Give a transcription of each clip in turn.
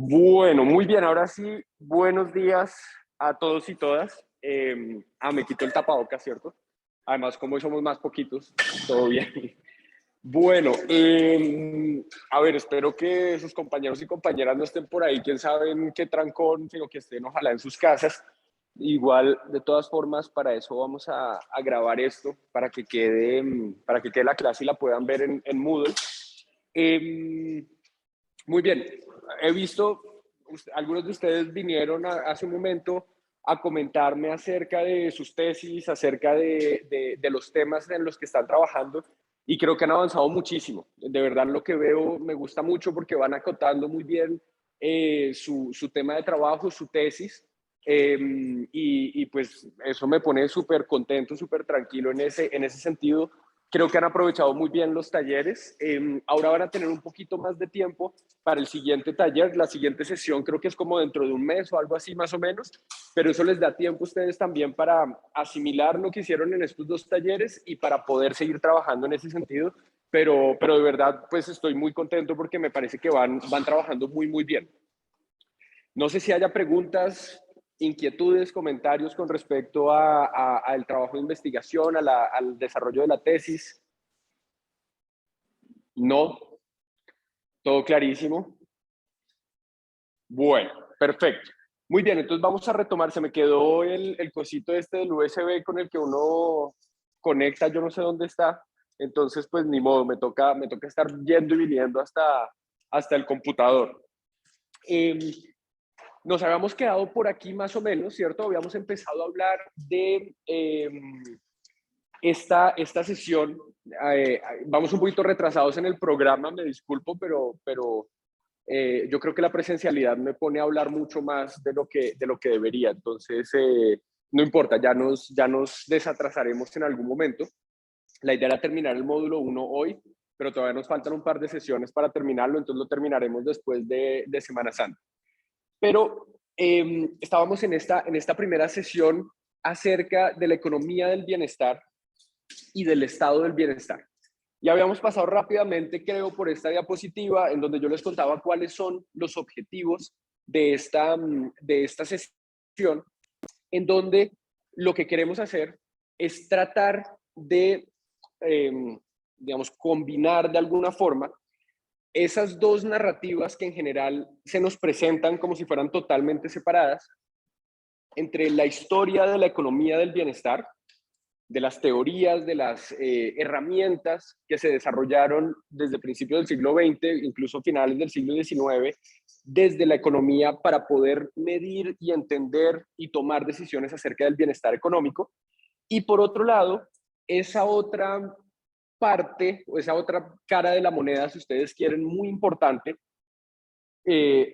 Bueno, muy bien. Ahora sí, buenos días a todos y todas. Me quito el tapabocas, ¿cierto? Además, como hoy somos más poquitos, todo bien. Bueno, a ver, espero que sus compañeros y compañeras no estén por ahí, quién sabe en qué trancón, sino que estén ojalá en sus casas. Igual, de todas formas, para eso vamos a grabar esto, para que quede la clase y la puedan ver en Moodle. Eh, Muy bien, he visto, algunos de ustedes vinieron hace un momento a comentarme acerca de sus tesis, acerca de los temas en los que están trabajando y creo que han avanzado muchísimo. De verdad lo que veo me gusta mucho porque van acotando muy bien su tema de trabajo, su tesis. Y pues eso me pone súper contento, súper tranquilo en ese sentido. Creo que han aprovechado muy bien los talleres. Ahora van a tener un poquito más de tiempo para el siguiente taller. La siguiente sesión creo que es como dentro de un mes o algo así más o menos, pero eso les da tiempo a ustedes también para asimilar lo que hicieron en estos dos talleres y para poder seguir trabajando en ese sentido. Pero de verdad, pues estoy muy contento porque me parece que van trabajando muy, muy bien. No sé si haya preguntas, inquietudes, comentarios con respecto al trabajo de investigación, al desarrollo de la tesis. No, todo clarísimo. Bueno, perfecto. Muy bien, entonces vamos a retomar. Se me quedó el cosito este del USB con el que uno conecta, yo no sé dónde está. Entonces, pues ni modo, me toca estar yendo y viniendo hasta el computador. Eh, Nos habíamos quedado por aquí más o menos, ¿cierto? Habíamos empezado a hablar de esta sesión. Vamos un poquito retrasados en el programa, me disculpo, pero yo creo que la presencialidad me pone a hablar mucho más de lo que debería. Entonces, no importa, ya nos desatrasaremos en algún momento. La idea era terminar el módulo 1 hoy, pero todavía nos faltan un par de sesiones para terminarlo, entonces lo terminaremos después de Semana Santa. Pero estábamos en esta primera sesión acerca de la economía del bienestar y del estado del bienestar. Y habíamos pasado rápidamente, creo, por esta diapositiva en donde yo les contaba cuáles son los objetivos de esta sesión, en donde lo que queremos hacer es tratar de, digamos, combinar de alguna forma esas dos narrativas que en general se nos presentan como si fueran totalmente separadas, entre la historia de la economía del bienestar, de las teorías, de las herramientas que se desarrollaron desde principios del siglo XX, incluso finales del siglo XIX, desde la economía para poder medir y entender y tomar decisiones acerca del bienestar económico. Y por otro lado, esa otra parte o esa otra cara de la moneda, si ustedes quieren, muy importante,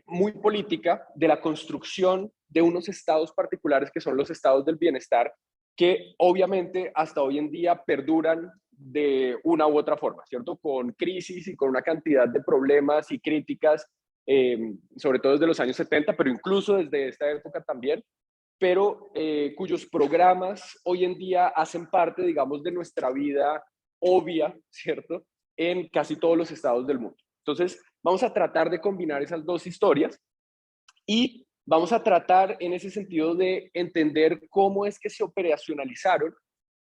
muy política, de la construcción de unos estados particulares que son los estados del bienestar, que obviamente hasta hoy en día perduran de una u otra forma, ¿cierto? Con crisis y con una cantidad de problemas y críticas, sobre todo desde los años 70, pero incluso desde esta época también, pero cuyos programas hoy en día hacen parte, digamos, de nuestra vida obvia, ¿cierto? En casi todos los estados del mundo. Entonces, vamos a tratar de combinar esas dos historias y vamos a tratar en ese sentido de entender cómo es que se operacionalizaron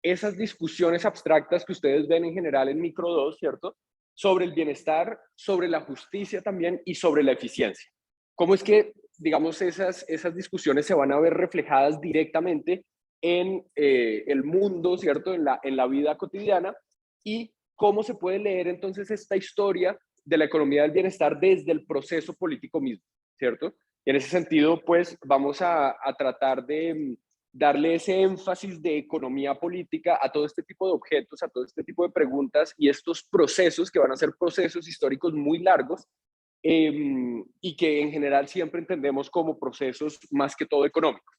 esas discusiones abstractas que ustedes ven en general en Micro 2, ¿cierto? Sobre el bienestar, sobre la justicia también y sobre la eficiencia. ¿Cómo es que, digamos, esas discusiones se van a ver reflejadas directamente en el mundo, ¿cierto? En la vida cotidiana y cómo se puede leer entonces esta historia de la economía del bienestar desde el proceso político mismo, ¿cierto? Y en ese sentido, pues vamos a tratar de darle ese énfasis de economía política a todo este tipo de objetos, a todo este tipo de preguntas y estos procesos que van a ser procesos históricos muy largos y que en general siempre entendemos como procesos más que todo económicos.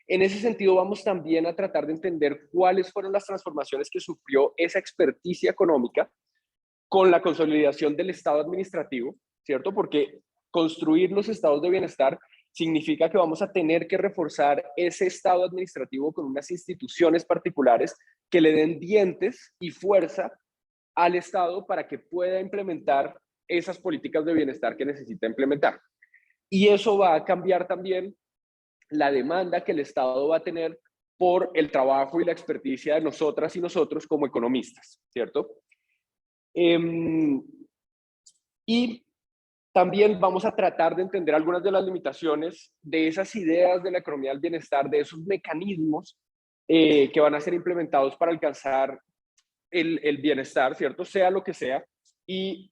En ese sentido, vamos también a tratar de entender cuáles fueron las transformaciones que sufrió esa experticia económica con la consolidación del Estado administrativo, ¿cierto? Porque construir los estados de bienestar significa que vamos a tener que reforzar ese Estado administrativo con unas instituciones particulares que le den dientes y fuerza al Estado para que pueda implementar esas políticas de bienestar que necesita implementar. y eso va a cambiar también la demanda que el Estado va a tener por el trabajo y la experticia de nosotras y nosotros como economistas, ¿cierto? Y también vamos a tratar de entender algunas de las limitaciones de esas ideas de la economía del bienestar, de esos mecanismos que van a ser implementados para alcanzar el bienestar, ¿cierto? Sea lo que sea, y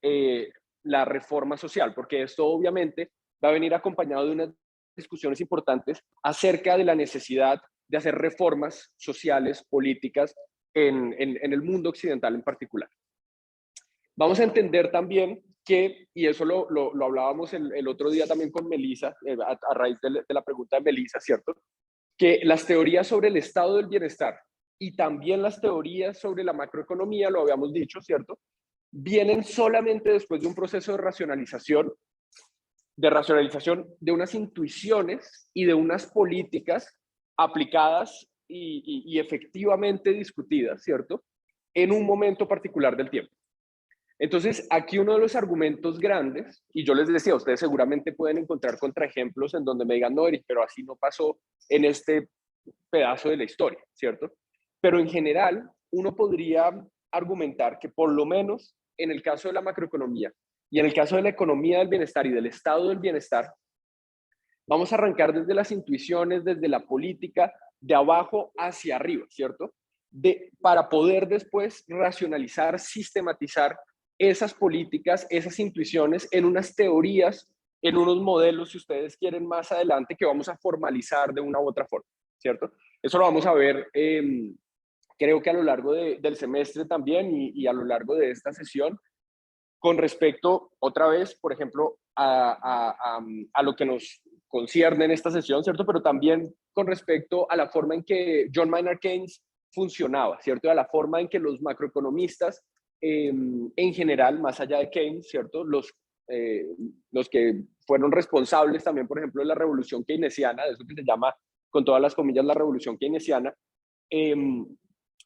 la reforma social, porque esto obviamente va a venir acompañado de unas discusiones importantes acerca de la necesidad de hacer reformas sociales, políticas, en el mundo occidental en particular. Vamos a entender también que, y eso lo hablábamos el otro día también con Melissa, a raíz de la pregunta de Melissa, ¿cierto? Que las teorías sobre el estado del bienestar y también las teorías sobre la macroeconomía, lo habíamos dicho, ¿cierto? Vienen solamente después de un proceso de racionalización de unas intuiciones y de unas políticas aplicadas y efectivamente discutidas, ¿cierto? En un momento particular del tiempo. Entonces, aquí uno de los argumentos grandes, y yo les decía, ustedes seguramente pueden encontrar contraejemplos en donde me digan, no, Eric, pero así no pasó en este pedazo de la historia, ¿cierto? Pero en general, uno podría argumentar que por lo menos en el caso de la macroeconomía y en el caso de la economía del bienestar y del estado del bienestar, vamos a arrancar desde las intuiciones, desde la política, de abajo hacia arriba, ¿cierto? Para poder después racionalizar, sistematizar esas políticas, esas intuiciones en unas teorías, en unos modelos, si ustedes quieren, más adelante, que vamos a formalizar de una u otra forma, ¿cierto? Eso lo vamos a ver, creo que a lo largo del semestre también y a lo largo de esta sesión, con respecto, otra vez, por ejemplo, a lo que nos concierne en esta sesión, ¿cierto? Pero también con respecto a la forma en que John Maynard Keynes funcionaba, ¿cierto? A la forma en que los macroeconomistas, en general, más allá de Keynes, ¿cierto? Los que fueron responsables también, por ejemplo, de la revolución keynesiana, de eso que se llama, con todas las comillas, la revolución keynesiana,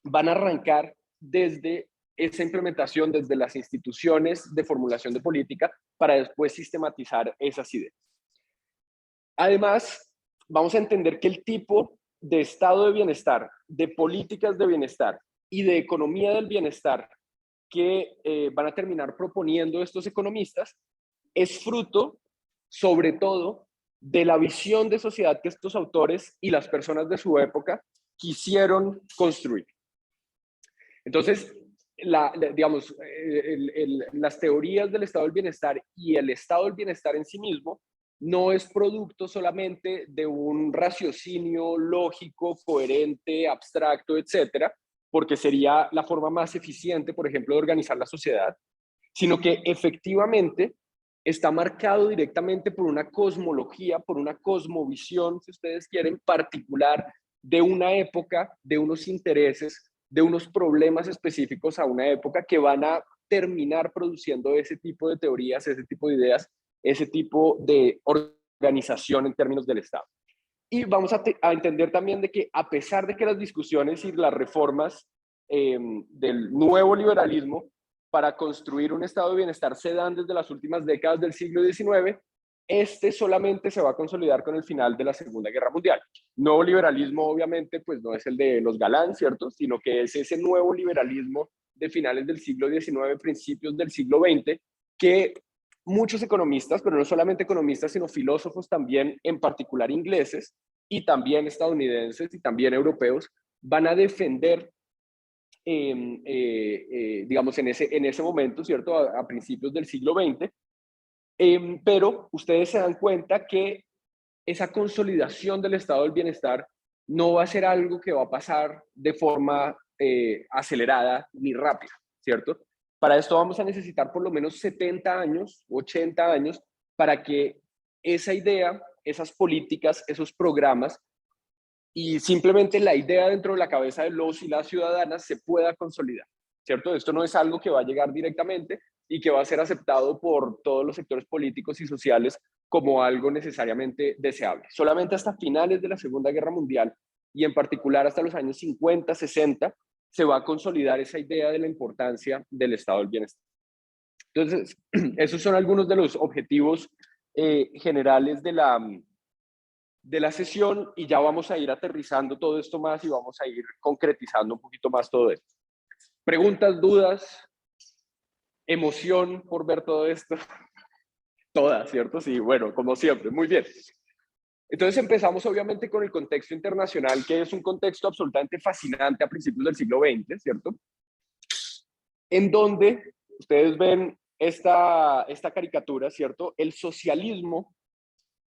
van a arrancar desde esa implementación, desde las instituciones de formulación de política, para después sistematizar esas ideas. Además, vamos a entender que el tipo de estado de bienestar, de políticas de bienestar y de economía del bienestar que van a terminar proponiendo estos economistas es fruto, sobre todo, de la visión de sociedad que estos autores y las personas de su época quisieron construir. Entonces, digamos, las teorías del estado del bienestar y el estado del bienestar en sí mismo no es producto solamente de un raciocinio lógico, coherente, abstracto, etcétera, porque sería la forma más eficiente, por ejemplo, de organizar la sociedad, sino que efectivamente está marcado directamente por una cosmología, por una cosmovisión, si ustedes quieren, particular de una época, de unos intereses, de unos problemas específicos a una época que van a terminar produciendo ese tipo de teorías, ese tipo de ideas, ese tipo de organización en términos del Estado. Y vamos a entender también de que a pesar de que las discusiones y las reformas del nuevo liberalismo para construir un estado de bienestar se dan desde las últimas décadas del siglo XIX, este solamente se va a consolidar con el final de la Segunda Guerra Mundial. Nuevo liberalismo, obviamente, pues no es el de los Galán, ¿cierto? Sino que es ese nuevo liberalismo de finales del siglo XIX, principios del siglo XX, que muchos economistas, pero no solamente economistas, sino filósofos también, en particular ingleses, y también estadounidenses y también europeos, van a defender, digamos, en ese momento, ¿cierto? A principios del siglo XX, pero ustedes se dan cuenta que esa consolidación del estado del bienestar no va a ser algo que va a pasar de forma acelerada ni rápida, ¿cierto? Para esto vamos a necesitar por lo menos 70 años, 80 años, para que esa idea, esas políticas, esos programas y simplemente la idea dentro de la cabeza de los y las ciudadanas se pueda consolidar, ¿cierto? Esto no es algo que va a llegar directamente y que va a ser aceptado por todos los sectores políticos y sociales como algo necesariamente deseable. Solamente hasta finales de la Segunda Guerra Mundial y en particular hasta los años 50, 60, se va a consolidar esa idea de la importancia del estado del bienestar. Entonces, esos son algunos de los objetivos generales de la sesión y ya vamos a ir aterrizando todo esto más y vamos a ir concretizando un poquito más todo esto. Preguntas, dudas, emoción por ver todo esto. Todas, ¿cierto? Sí, bueno, como siempre, muy bien. Entonces empezamos obviamente con el contexto internacional, que es un contexto absolutamente fascinante a principios del siglo XX, ¿cierto? En donde ustedes ven esta caricatura, ¿cierto? El socialismo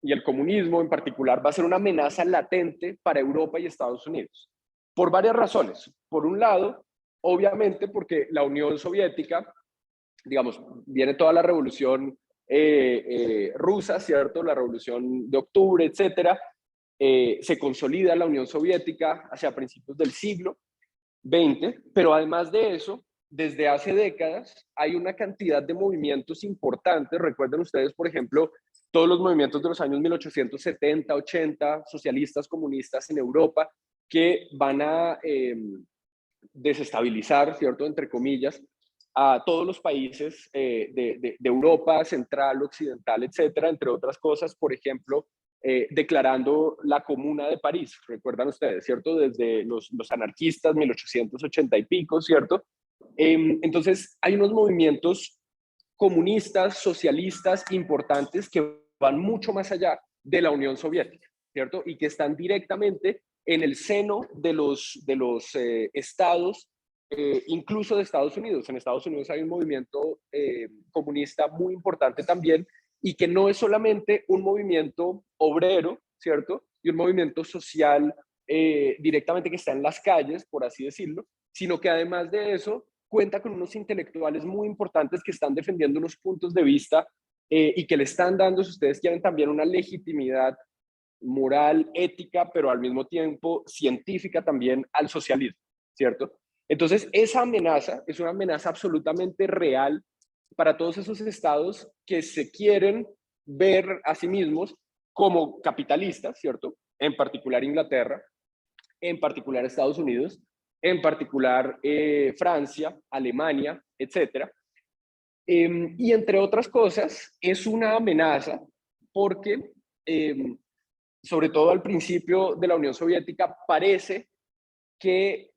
y el comunismo en particular va a ser una amenaza latente para Europa y Estados Unidos, por varias razones. Por un lado, obviamente porque la Unión Soviética, digamos, viene toda la revolución rusa, ¿cierto? La revolución de octubre, etcétera. Se consolida la Unión Soviética hacia principios del siglo XX, pero además de eso, desde hace décadas hay una cantidad de movimientos importantes. Recuerden ustedes, por ejemplo, todos los movimientos de los años 1870, 80, socialistas, comunistas en Europa, que van a desestabilizar, ¿cierto?, entre comillas, a todos los países de Europa, central, occidental, etcétera, entre otras cosas, por ejemplo, declarando la Comuna de París, recuerdan ustedes, ¿cierto? Desde los anarquistas, 1880 y pico, ¿cierto? Entonces, hay unos movimientos comunistas, socialistas importantes que van mucho más allá de la Unión Soviética, ¿cierto? Y que están directamente en el seno de los estados, incluso de Estados Unidos. En Estados Unidos hay un movimiento comunista muy importante también y que no es solamente un movimiento obrero, ¿cierto? Y un movimiento social directamente que está en las calles, por así decirlo, sino que además de eso cuenta con unos intelectuales muy importantes que están defendiendo unos puntos de vista y que le están dando, si ustedes quieren, también una legitimidad moral, ética, pero al mismo tiempo científica también al socialismo, ¿cierto? Entonces, esa amenaza es una amenaza absolutamente real para todos esos estados que se quieren ver a sí mismos como capitalistas, ¿cierto? En particular Inglaterra, en particular Estados Unidos, en particular Francia, Alemania, etcétera. Y entre otras cosas, es una amenaza porque sobre todo al principio de la Unión Soviética, parece que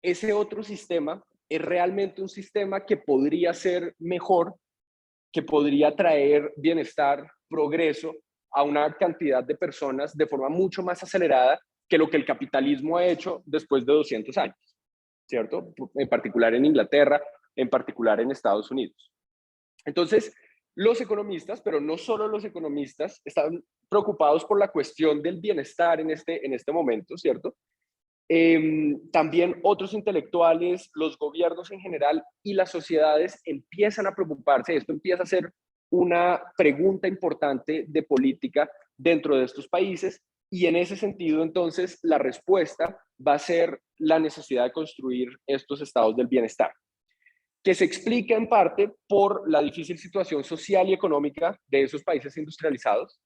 ese otro sistema es realmente un sistema que podría ser mejor, que podría traer bienestar, progreso a una cantidad de personas de forma mucho más acelerada que lo que el capitalismo ha hecho después de 200 años, ¿cierto? En particular en Inglaterra, en particular en Estados Unidos. Entonces, los economistas, pero no solo los economistas, están preocupados por la cuestión del bienestar en este momento, ¿cierto? También otros intelectuales, los gobiernos en general y las sociedades empiezan a preocuparse. Esto empieza a ser una pregunta importante de política dentro de estos países y en ese sentido, entonces, la respuesta va a ser la necesidad de construir estos estados del bienestar, que se explica en parte por la difícil situación social y económica de esos países industrializados,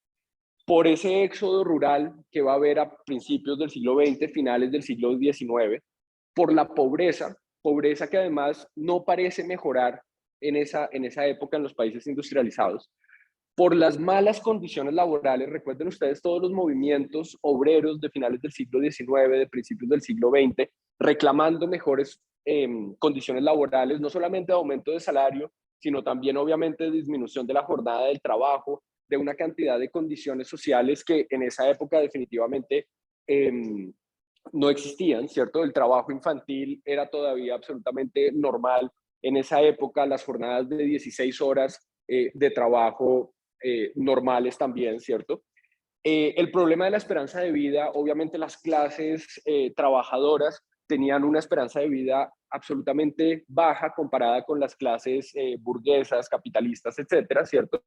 por ese éxodo rural que va a haber a principios del siglo XX, finales del siglo XIX, por la pobreza, pobreza que además no parece mejorar en esa época en los países industrializados, por las malas condiciones laborales. Recuerden ustedes todos los movimientos obreros de finales del siglo XIX, de principios del siglo XX, reclamando mejores condiciones laborales, no solamente de aumento de salario, sino también obviamente de disminución de la jornada del trabajo, de una cantidad de condiciones sociales que en esa época definitivamente no existían, ¿cierto? El trabajo infantil era todavía absolutamente normal en esa época, las jornadas de 16 horas de trabajo normales también, ¿cierto? El problema de la esperanza de vida, obviamente las clases trabajadoras tenían una esperanza de vida absolutamente baja comparada con las clases burguesas, capitalistas, etcétera, ¿cierto?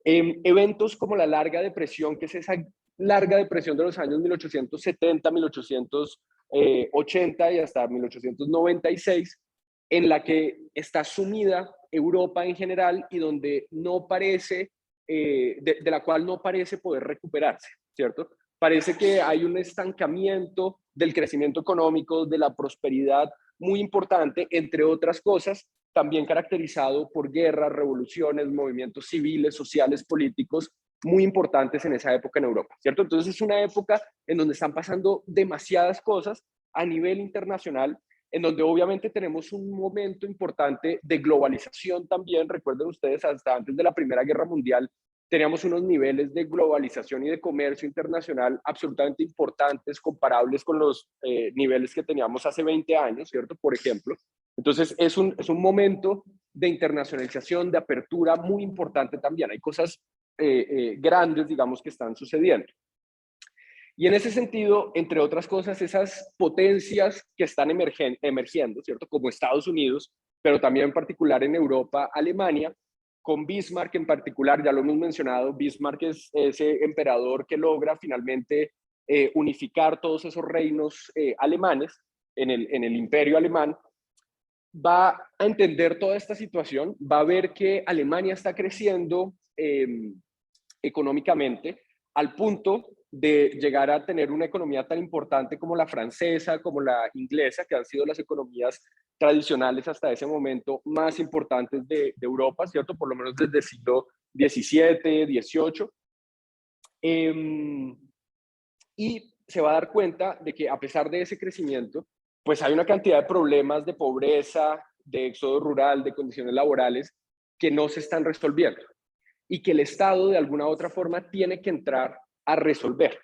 Eventos como la larga depresión, que es esa larga depresión de los años 1870, 1880 y hasta 1896, en la que está sumida Europa en general y donde no parece, de la cual no parece poder recuperarse, ¿cierto? Parece que hay un estancamiento del crecimiento económico, de la prosperidad muy importante, entre otras cosas, también caracterizado por guerras, revoluciones, movimientos civiles, sociales, políticos muy importantes en esa época en Europa, ¿cierto? Entonces es una época en donde están pasando demasiadas cosas a nivel internacional, en donde obviamente tenemos un momento importante de globalización también. Recuerden ustedes, hasta antes de la Primera Guerra Mundial, teníamos unos niveles de globalización y de comercio internacional absolutamente importantes, comparables con los niveles que teníamos hace 20 años, ¿cierto? Por ejemplo. Entonces, es un momento de internacionalización, de apertura muy importante también. Hay cosas grandes, digamos, que están sucediendo. Y en ese sentido, entre otras cosas, esas potencias que están emergiendo, ¿cierto? Como Estados Unidos, pero también en particular en Europa, Alemania, con Bismarck en particular, ya lo hemos mencionado, Bismarck es ese emperador que logra finalmente unificar todos esos reinos alemanes en el imperio alemán. Va a entender toda esta situación, va a ver que Alemania está creciendo económicamente al punto de llegar a tener una economía tan importante como la francesa, como la inglesa, que han sido las economías tradicionales hasta ese momento más importantes de Europa, ¿cierto? Por lo menos desde el siglo XVII, XVIII. Y se va a dar cuenta de que a pesar de ese crecimiento, pues hay una cantidad de problemas de pobreza, de éxodo rural, de condiciones laborales que no se están resolviendo y que el Estado de alguna u otra forma tiene que entrar a resolver.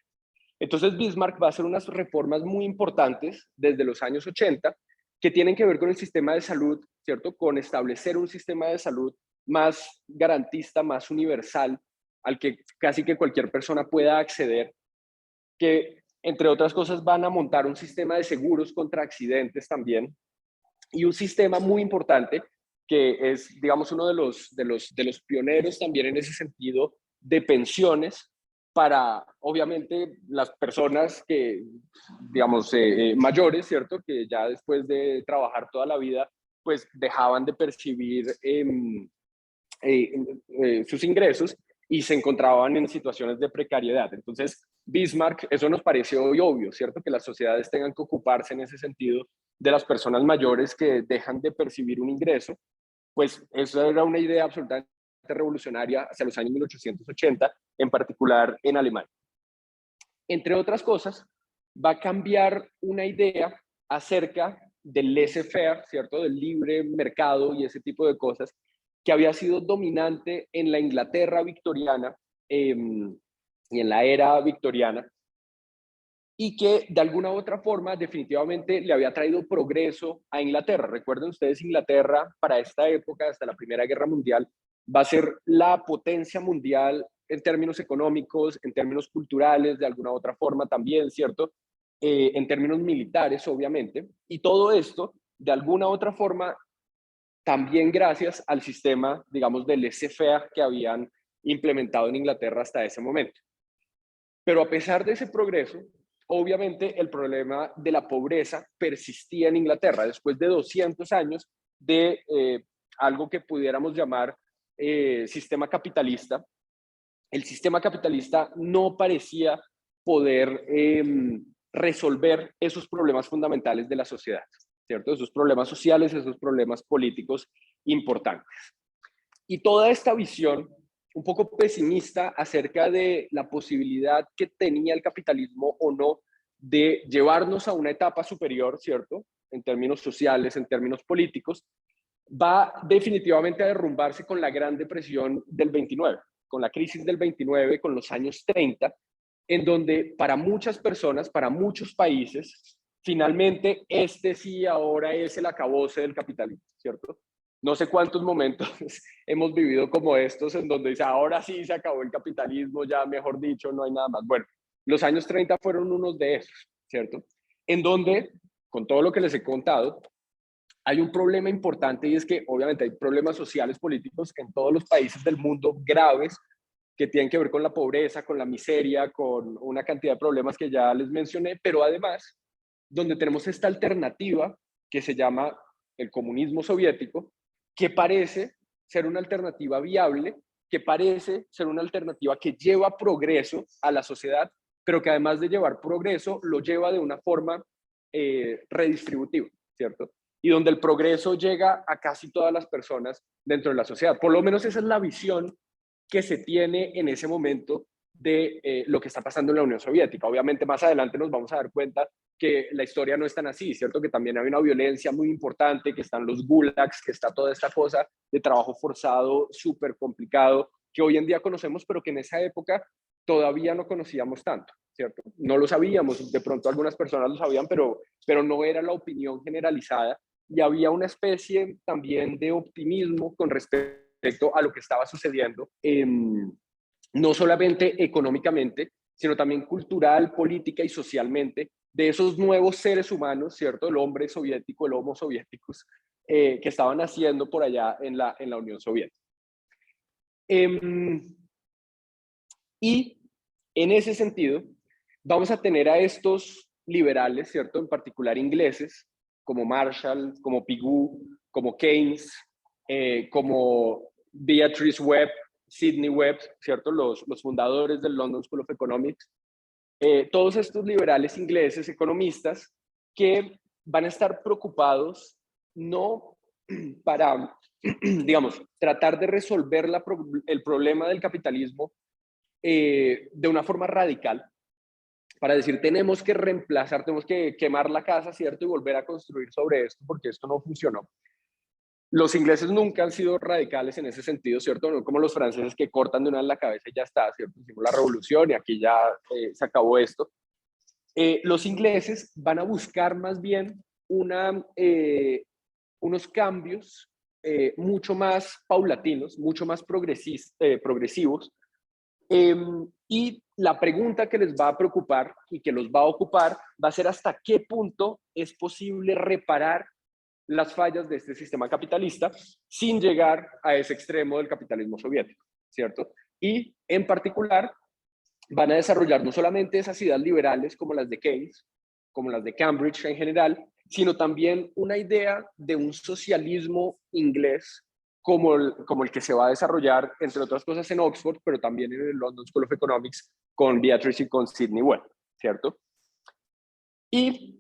Entonces Bismarck va a hacer unas reformas muy importantes desde los años 80 que tienen que ver con el sistema de salud, ¿cierto? Con establecer un sistema de salud más garantista, más universal, al que casi que cualquier persona pueda acceder, que entre otras cosas van a montar un sistema de seguros contra accidentes también, y un sistema muy importante que es, digamos, uno de los pioneros también en ese sentido de pensiones para, obviamente, las personas que, digamos, mayores, ¿cierto? Que ya después de trabajar toda la vida, pues dejaban de percibir sus ingresos y se encontraban en situaciones de precariedad. Entonces, Bismarck, eso nos pareció hoy obvio, ¿cierto? Que las sociedades tengan que ocuparse en ese sentido de las personas mayores que dejan de percibir un ingreso. Pues eso era una idea absolutamente revolucionaria hacia los años 1880, en particular en Alemania. Entre otras cosas, va a cambiar una idea acerca del laissez-faire, ¿cierto? Del libre mercado y ese tipo de cosas, que había sido dominante en la Inglaterra victoriana y en la era victoriana, y que de alguna u otra forma definitivamente le había traído progreso a Inglaterra. Recuerden ustedes, Inglaterra para esta época, hasta la Primera Guerra Mundial, va a ser la potencia mundial en términos económicos, en términos culturales, de alguna u otra forma también, ¿cierto? En términos militares, obviamente. Y todo esto, de alguna u otra forma, también gracias al sistema, digamos, del laissez-faire que habían implementado en Inglaterra hasta ese momento. Pero a pesar de ese progreso, obviamente el problema de la pobreza persistía en Inglaterra después de 200 años de algo que pudiéramos llamar sistema capitalista. El sistema capitalista no parecía poder resolver esos problemas fundamentales de la sociedad, ¿cierto? Esos problemas sociales, esos problemas políticos importantes. Y toda esta visión un poco pesimista acerca de la posibilidad que tenía el capitalismo o no de llevarnos a una etapa superior, ¿cierto? En términos sociales, en términos políticos, va definitivamente a derrumbarse con la Gran Depresión del 29, con la crisis del 29, con los años 30, en donde para muchas personas, para muchos países, finalmente este sí ahora es el acabose del capitalismo, ¿cierto? No sé cuántos momentos hemos vivido como estos en donde dice, ahora sí se acabó el capitalismo, ya mejor dicho, no hay nada más. Bueno, los años 30 fueron unos de esos, ¿cierto? En donde, con todo lo que les he contado, hay un problema importante y es que obviamente hay problemas sociales, políticos en todos los países del mundo graves que tienen que ver con la pobreza, con la miseria, con una cantidad de problemas que ya les mencioné, pero además donde tenemos esta alternativa que se llama el comunismo soviético, que parece ser una alternativa viable, que parece ser una alternativa que lleva progreso a la sociedad, pero que además de llevar progreso, lo lleva de una forma redistributiva, ¿cierto? y donde el progreso llega a casi todas las personas dentro de la sociedad. Por lo menos esa es la visión que se tiene en ese momento de lo que está pasando en la Unión Soviética. Obviamente más adelante nos vamos a dar cuenta que la historia no es tan así, ¿cierto? Que también hay una violencia muy importante, que están los gulags, que está toda esta cosa de trabajo forzado súper complicado, que hoy en día conocemos, pero que en esa época todavía no conocíamos tanto, ¿cierto? No lo sabíamos, de pronto algunas personas lo sabían, pero no era la opinión generalizada, y había una especie también de optimismo con respecto a lo que estaba sucediendo, no solamente económicamente, sino también cultural, política y socialmente, de esos nuevos seres humanos, ¿cierto? El hombre soviético, el homo soviéticos, que estaban naciendo por allá en la Unión Soviética. Y en ese sentido, vamos a tener a estos liberales, ¿cierto? En particular ingleses, como Marshall, como Pigou, como Keynes, como Beatrice Webb, Sidney Webb, ¿cierto? Los fundadores del London School of Economics. Todos estos liberales ingleses, economistas, que van a estar preocupados no para, digamos, tratar de resolver el problema del capitalismo de una forma radical, para decir tenemos que reemplazar, tenemos que quemar la casa, ¿cierto? Y volver a construir sobre esto porque esto no funcionó. Los ingleses nunca han sido radicales en ese sentido, ¿cierto? No como los franceses que cortan de una vez la cabeza y ya está, ¿cierto? Hicimos la revolución y aquí ya se acabó esto. Los ingleses van a buscar más bien unos cambios mucho más paulatinos, mucho más progresivos, y la pregunta que les va a preocupar y que los va a ocupar va a ser hasta qué punto es posible reparar las fallas de este sistema capitalista sin llegar a ese extremo del capitalismo soviético, ¿cierto? Y en particular van a desarrollar no solamente esas ideas liberales como las de Keynes, como las de Cambridge en general, sino también una idea de un socialismo inglés como el que se va a desarrollar, entre otras cosas, en Oxford, pero también en el London School of Economics con Beatrice y con Sidney Webb, ¿cierto? Y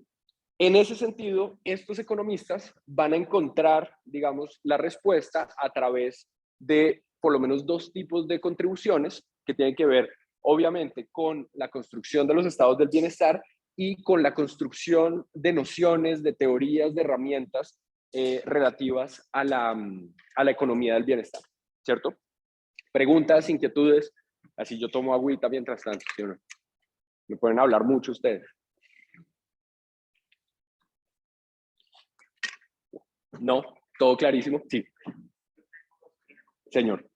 en ese sentido, estos economistas van a encontrar, digamos, la respuesta a través de por lo menos dos tipos de contribuciones que tienen que ver, obviamente, con la construcción de los estados del bienestar y con la construcción de nociones, de teorías, de herramientas relativas a la economía del bienestar, ¿cierto? Preguntas, inquietudes, así yo tomo agüita mientras tanto, ¿sí o no? Me pueden hablar mucho ustedes. No, todo clarísimo, sí. Señor.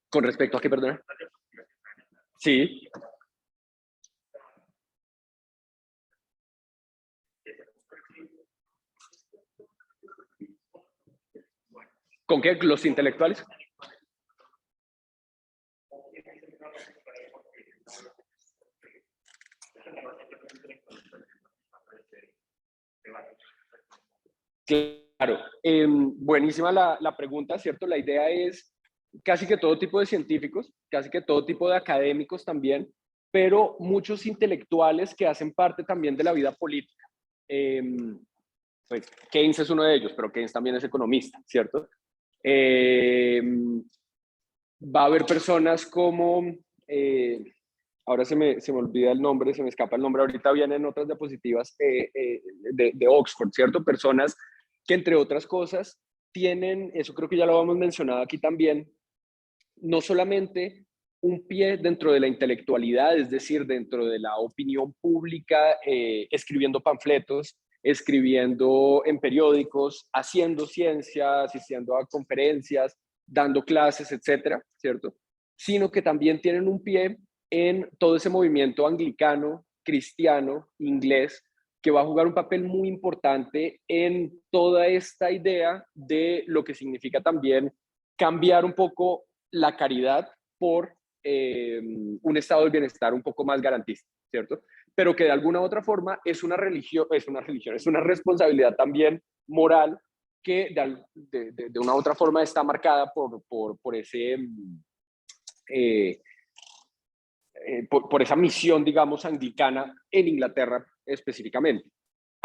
¿Con respecto a qué, perdona? Sí. ¿Con qué? ¿Los intelectuales? Claro. Buenísima la pregunta, ¿cierto? La idea es casi que todo tipo de científicos, casi que todo tipo de académicos también, pero muchos intelectuales que hacen parte también de la vida política. Eh, pues Keynes es uno de ellos, pero Keynes también es economista, ¿cierto? Eh, Va a haber personas como, ahora se me olvida el nombre, se me escapa el nombre, ahorita vienen otras diapositivas de Oxford, ¿cierto? Personas que entre otras cosas tienen, eso creo que ya lo hemos mencionado aquí también, no solamente un pie dentro de la intelectualidad, es decir, dentro de la opinión pública, escribiendo panfletos, escribiendo en periódicos, haciendo ciencia, asistiendo a conferencias, dando clases, etcétera, ¿cierto? Sino que también tienen un pie en todo ese movimiento anglicano, cristiano, inglés, que va a jugar un papel muy importante en toda esta idea de lo que significa también cambiar un poco la caridad por un estado del bienestar un poco más garantista, ¿cierto? Pero que de alguna u otra forma es una religión, es una responsabilidad también moral que de una u otra forma está marcada por ese, eh, por esa misión, digamos, anglicana en Inglaterra específicamente.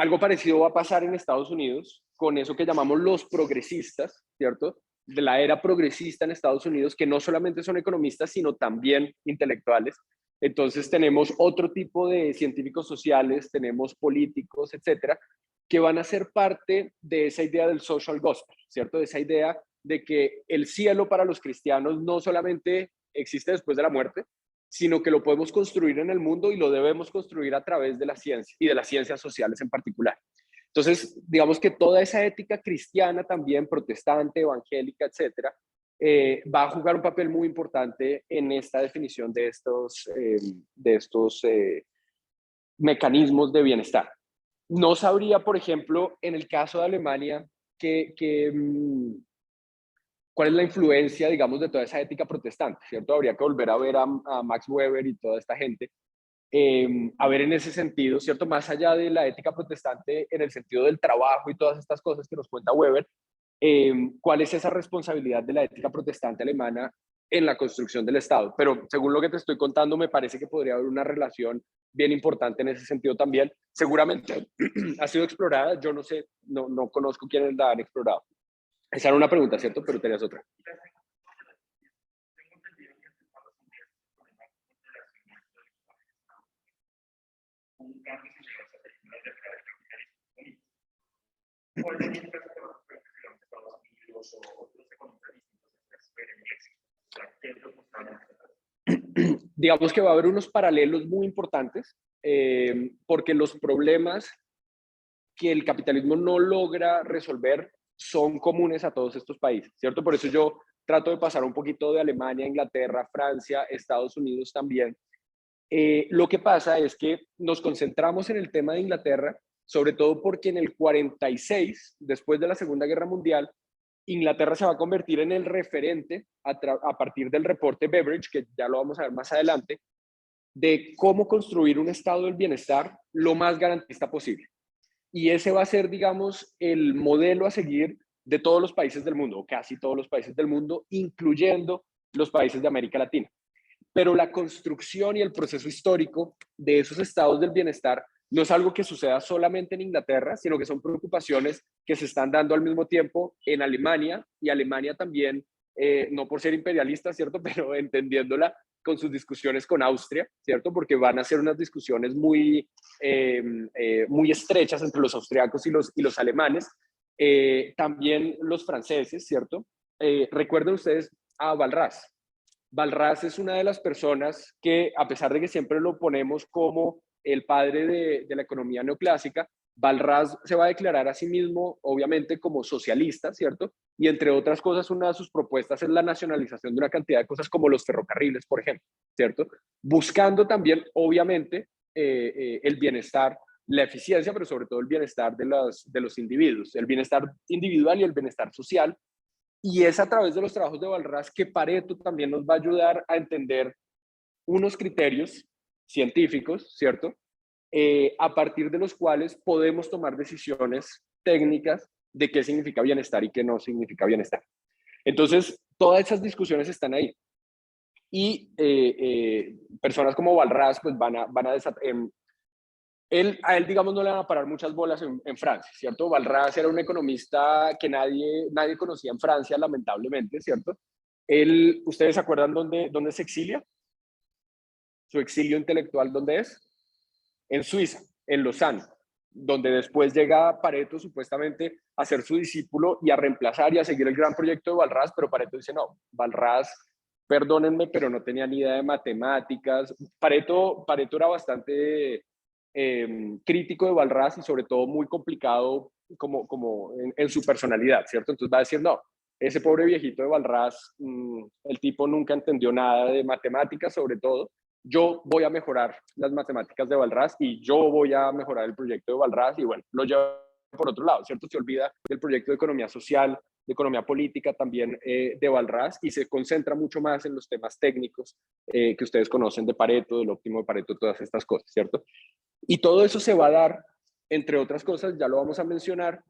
Algo parecido va a pasar en Estados Unidos con eso que llamamos los progresistas, ¿cierto? De la era progresista en Estados Unidos, que no solamente son economistas, sino también intelectuales. Entonces tenemos otro tipo de científicos sociales, tenemos políticos, etcétera, que van a ser parte de esa idea del social gospel, ¿cierto? De esa idea de que el cielo para los cristianos no solamente existe después de la muerte, sino que lo podemos construir en el mundo y lo debemos construir a través de la ciencia y de las ciencias sociales en particular. Entonces, digamos que toda esa ética cristiana también, protestante, evangélica, etcétera, va a jugar un papel muy importante en esta definición de estos mecanismos de bienestar. No sabría, por ejemplo, en el caso de Alemania, cuál es la influencia, digamos, de toda esa ética protestante, ¿cierto? Habría que volver a ver a Max Weber y toda esta gente, a ver en ese sentido, ¿cierto? Más allá de la ética protestante en el sentido del trabajo y todas estas cosas que nos cuenta Weber, cuál es esa responsabilidad de la ética protestante alemana en la construcción del Estado. Pero según lo que te estoy contando, me parece que podría haber una relación bien importante en ese sentido también. Seguramente ha sido explorada, yo no sé, no conozco quiénes la han explorado. Esa era una pregunta, ¿cierto? Pero tenías otra. Digamos que va a haber unos paralelos muy importantes, porque los problemas que el capitalismo no logra resolver son comunes a todos estos países, ¿cierto? Por eso yo trato de pasar un poquito de Alemania, Inglaterra, Francia, Estados Unidos también. Lo que pasa es que nos concentramos en el tema de Inglaterra, sobre todo porque en el 46, después de la Segunda Guerra Mundial, Inglaterra se va a convertir en el referente a partir del reporte Beveridge, que ya lo vamos a ver más adelante, de cómo construir un estado del bienestar lo más garantista posible. Y ese va a ser, digamos, el modelo a seguir de todos los países del mundo, o casi todos los países del mundo, incluyendo los países de América Latina. Pero la construcción y el proceso histórico de esos estados del bienestar no es algo que suceda solamente en Inglaterra, sino que son preocupaciones que se están dando al mismo tiempo en Alemania, y Alemania también, no por ser imperialista, ¿cierto? Pero entendiéndola con sus discusiones con Austria, ¿cierto? Porque van a ser unas discusiones muy estrechas entre los austriacos y los alemanes. También los franceses, ¿cierto? Recuerden ustedes a Walras. Walras es una de las personas que, a pesar de que siempre lo ponemos como el padre de la economía neoclásica, Walras se va a declarar a sí mismo, obviamente, como socialista, ¿cierto? Y entre otras cosas, una de sus propuestas es la nacionalización de una cantidad de cosas como los ferrocarriles, por ejemplo, ¿cierto? Buscando también, obviamente, el bienestar, la eficiencia, pero sobre todo el bienestar de los individuos, el bienestar individual y el bienestar social. Y es a través de los trabajos de Walras que Pareto también nos va a ayudar a entender unos criterios científicos, ¿cierto? A partir de los cuales podemos tomar decisiones técnicas de qué significa bienestar y qué no significa bienestar. Entonces, todas esas discusiones están ahí. Y personas como Walras pues van a a él, digamos, no le van a parar muchas bolas en Francia, ¿cierto? Walras era un economista que nadie conocía en Francia, lamentablemente, ¿cierto? Él, ¿ustedes se acuerdan dónde se exilia? Su exilio intelectual, ¿dónde es? En Suiza, en Lausanne, donde después llega Pareto supuestamente a ser su discípulo y a reemplazar y a seguir el gran proyecto de Walras, pero Pareto dice, no, Walras, perdónenme, pero no tenía ni idea de matemáticas. Pareto era bastante crítico de Walras y sobre todo muy complicado como en su personalidad, ¿cierto? Entonces va a decir, no, ese pobre viejito de Walras, el tipo nunca entendió nada de matemáticas sobre todo. Yo voy a mejorar las matemáticas de Walras y yo voy a mejorar el proyecto de Walras y bueno, lo lleva por otro lado, ¿cierto? Se olvida del proyecto de economía social, de economía política también de Walras y se concentra mucho más en los temas técnicos que ustedes conocen de Pareto, del óptimo de Pareto, todas estas cosas, ¿cierto? Y todo eso se va a dar, entre otras cosas, ya lo vamos a mencionar,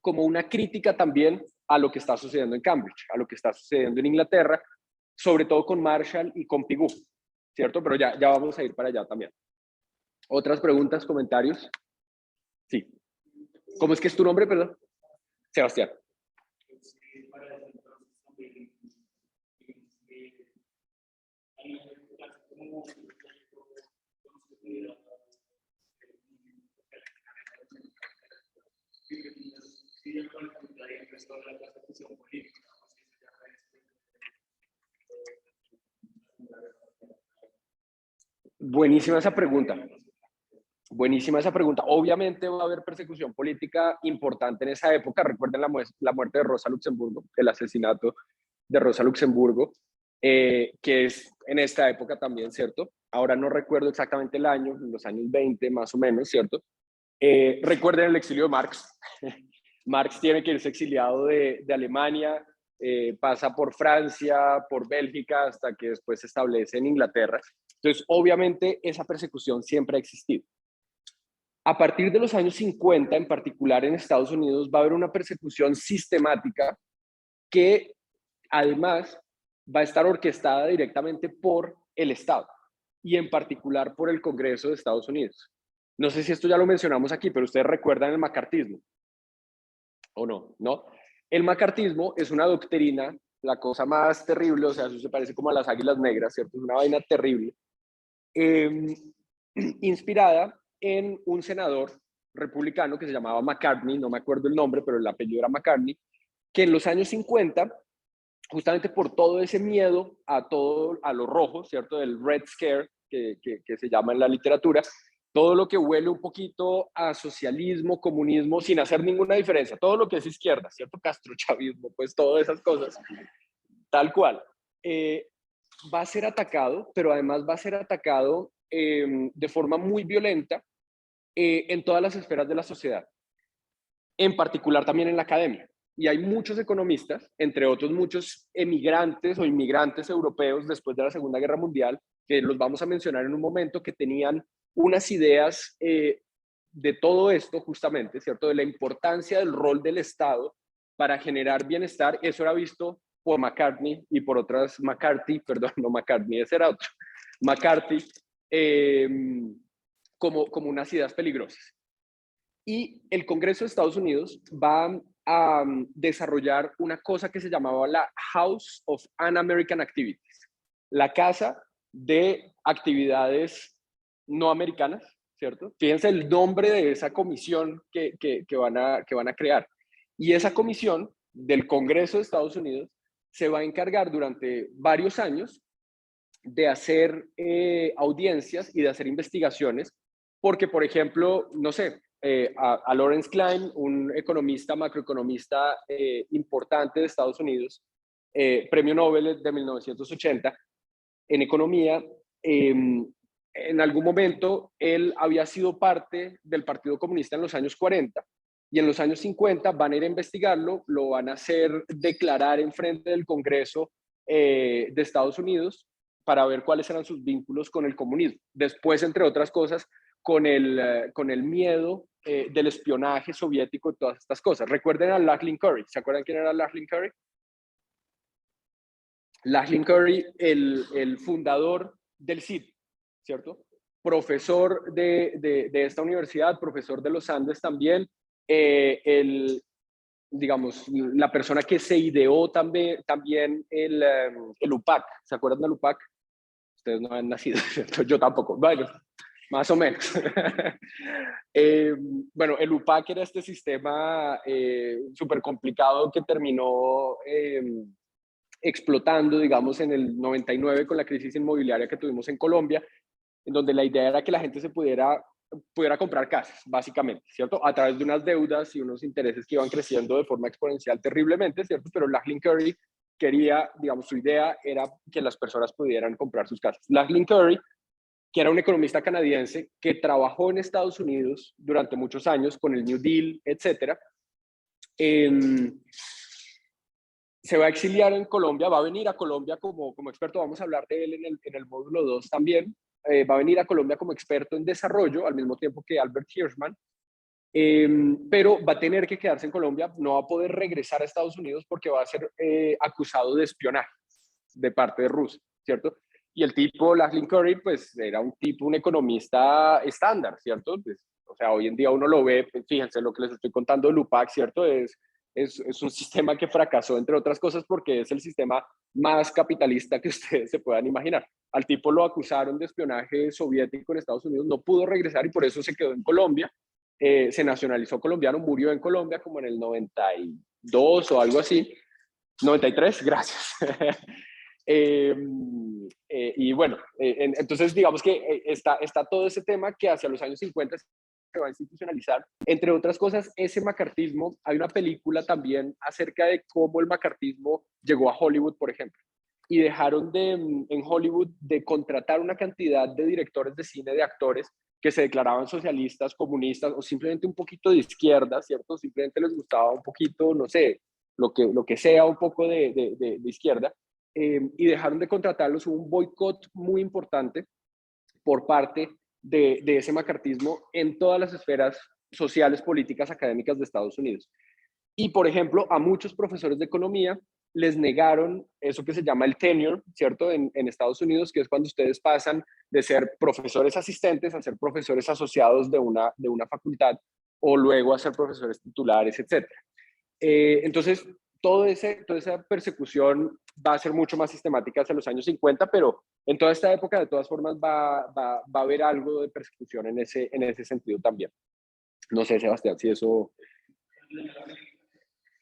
como una crítica también a lo que está sucediendo en Cambridge, a lo que está sucediendo en Inglaterra, sobre todo con Marshall y con Pigou, ¿cierto? Pero ya vamos a ir para allá también. ¿Otras preguntas, comentarios? Sí. ¿Cómo es que es tu nombre, perdón? Sebastián. Buenísima esa pregunta. Buenísima esa pregunta. Obviamente va a haber persecución política importante en esa época. Recuerden la muerte de Rosa Luxemburgo, el asesinato de Rosa Luxemburgo, que es en esta época también, ¿cierto? Ahora no recuerdo exactamente el año, en los años 20 más o menos, ¿cierto? Recuerden el exilio de Marx. Marx tiene que irse exiliado de Alemania, pasa por Francia, por Bélgica, hasta que después se establece en Inglaterra. Entonces, obviamente, esa persecución siempre ha existido. A partir de los años 50, en particular en Estados Unidos, va a haber una persecución sistemática que además va a estar orquestada directamente por el Estado y en particular por el Congreso de Estados Unidos. No sé si esto ya lo mencionamos aquí, pero ustedes recuerdan el macartismo o no, ¿no? El macartismo es una doctrina, la cosa más terrible, o sea, eso se parece como a las águilas negras, ¿cierto? Es una vaina terrible, inspirada en un senador republicano que se llamaba McCartney, no me acuerdo el nombre, pero el apellido era McCartney, que en los años 50, justamente por todo ese miedo a lo rojo, ¿cierto? Del Red Scare, que se llama en la literatura, todo lo que huele un poquito a socialismo, comunismo, sin hacer ninguna diferencia, todo lo que es izquierda, ¿cierto? Castrochavismo, pues todas esas cosas, tal cual. Va a ser atacado, pero además va a ser atacado de forma muy violenta en todas las esferas de la sociedad, en particular también en la academia. Y hay muchos economistas, entre otros muchos emigrantes o inmigrantes europeos después de la Segunda Guerra Mundial, que los vamos a mencionar en un momento, que tenían unas ideas de todo esto justamente, ¿cierto? De la importancia del rol del Estado para generar bienestar. Eso era visto por McCartney y por otras, perdón, no McCartney, ese era otro, McCarthy, eh, como unas ideas peligrosas. Y el Congreso de Estados Unidos va a desarrollar una cosa que se llamaba la House of Un-American Activities, la casa de actividades no americanas, ¿cierto? Fíjense el nombre de esa comisión que van a crear. Y esa comisión del Congreso de Estados Unidos se va a encargar durante varios años de hacer audiencias y de hacer investigaciones, porque, por ejemplo, no sé, a Lawrence Klein, un economista, macroeconomista importante de Estados Unidos, premio Nobel de 1980 en economía, en algún momento él había sido parte del Partido Comunista en los años 40 y en los años 50 van a ir a investigarlo, lo van a hacer declarar en frente del Congreso de Estados Unidos para ver cuáles eran sus vínculos con el comunismo. Después, entre otras cosas, con el miedo del espionaje soviético y todas estas cosas. Recuerden a Lachlan Curry. ¿Se acuerdan quién era Lachlan Curry? Lachlan Curry, el fundador del CID, ¿cierto? Profesor de esta universidad, profesor de los Andes también, digamos, la persona que se ideó también el UPAC. ¿Se acuerdan del UPAC? Ustedes no han nacido, ¿cierto? Yo tampoco. Bueno, más o menos. Bueno, el UPAC era este sistema súper complicado que terminó explotando, digamos, en el 99 con la crisis inmobiliaria que tuvimos en Colombia, en donde la idea era que la gente se pudiera comprar casas, básicamente, ¿cierto? A través de unas deudas y unos intereses que iban creciendo de forma exponencial terriblemente, ¿cierto? Pero Lachlan Curry quería, digamos, su idea era que las personas pudieran comprar sus casas. Lachlan Curry, que era un economista canadiense que trabajó en Estados Unidos durante muchos años con el New Deal, etcétera, se va a exiliar en Colombia, va a venir a Colombia como experto, vamos a hablar de él en el módulo 2 también, va a venir a Colombia como experto en desarrollo, al mismo tiempo que Albert Hirschman, pero va a tener que quedarse en Colombia, no va a poder regresar a Estados Unidos porque va a ser acusado de espionaje de parte de Rusia, ¿cierto? Y el tipo, Lachlan Curry, pues era un economista estándar, ¿cierto? Pues, O sea, hoy en día uno lo ve, pues, fíjense lo que les estoy contando de Lupac, ¿cierto? Es un sistema que fracasó, entre otras cosas, porque es el sistema más capitalista que ustedes se puedan imaginar. Al tipo lo acusaron de espionaje soviético en Estados Unidos, no pudo regresar y por eso se quedó en Colombia. Se nacionalizó colombiano, murió en Colombia como en el 92 o algo así. 93, gracias. Eh, y bueno, entonces digamos que está todo ese tema que hacia los años 50 se va a institucionalizar. Entre otras cosas, ese macartismo, hay una película también acerca de cómo el macartismo llegó a Hollywood, por ejemplo, y dejaron en Hollywood de contratar una cantidad de directores de cine, de actores, que se declaraban socialistas, comunistas o simplemente un poquito de izquierda, ¿cierto? Simplemente les gustaba un poquito, no sé, lo que sea un poco de izquierda, y dejaron de contratarlos. Hubo un boicot muy importante por parte de ese macartismo en todas las esferas sociales, políticas, académicas de Estados Unidos. Y, por ejemplo, a muchos profesores de economía les negaron eso que se llama el tenure, ¿cierto? En Estados Unidos, que es cuando ustedes pasan de ser profesores asistentes a ser profesores asociados de una facultad o luego a ser profesores titulares, etcétera. Entonces, toda esa persecución va a ser mucho más sistemática hacia los años 50, pero en toda esta época, de todas formas, va a haber algo de persecución en ese sentido también. No sé, Sebastián, si eso...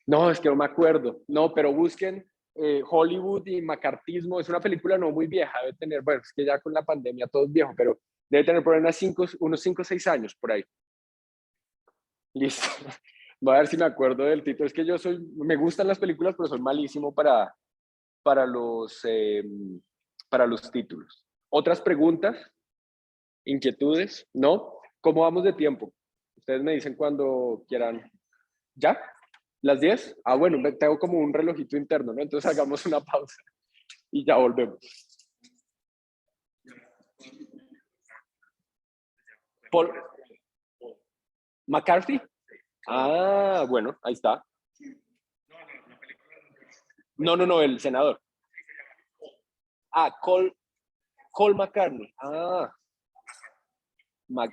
No, es que no me acuerdo. No, pero busquen Hollywood y macartismo. Es una película no muy vieja, debe tener, bueno, es que ya con la pandemia todo es viejo, pero debe tener por ahí unos 5 o 6 años por ahí. Listo. Voy a ver si me acuerdo del título. Es que me gustan las películas, pero soy malísimo para para los títulos. ¿Otras preguntas? ¿Inquietudes? ¿No? ¿Cómo vamos de tiempo? Ustedes me dicen cuando quieran. ¿Ya? ¿Las 10? Ah, bueno, tengo como un relojito interno, ¿no? Entonces hagamos una pausa y ya volvemos. Paul McCarthy. Ah, bueno, ahí está. No, no, no, el senador. Ah, Cole McCartney. Ah, Mac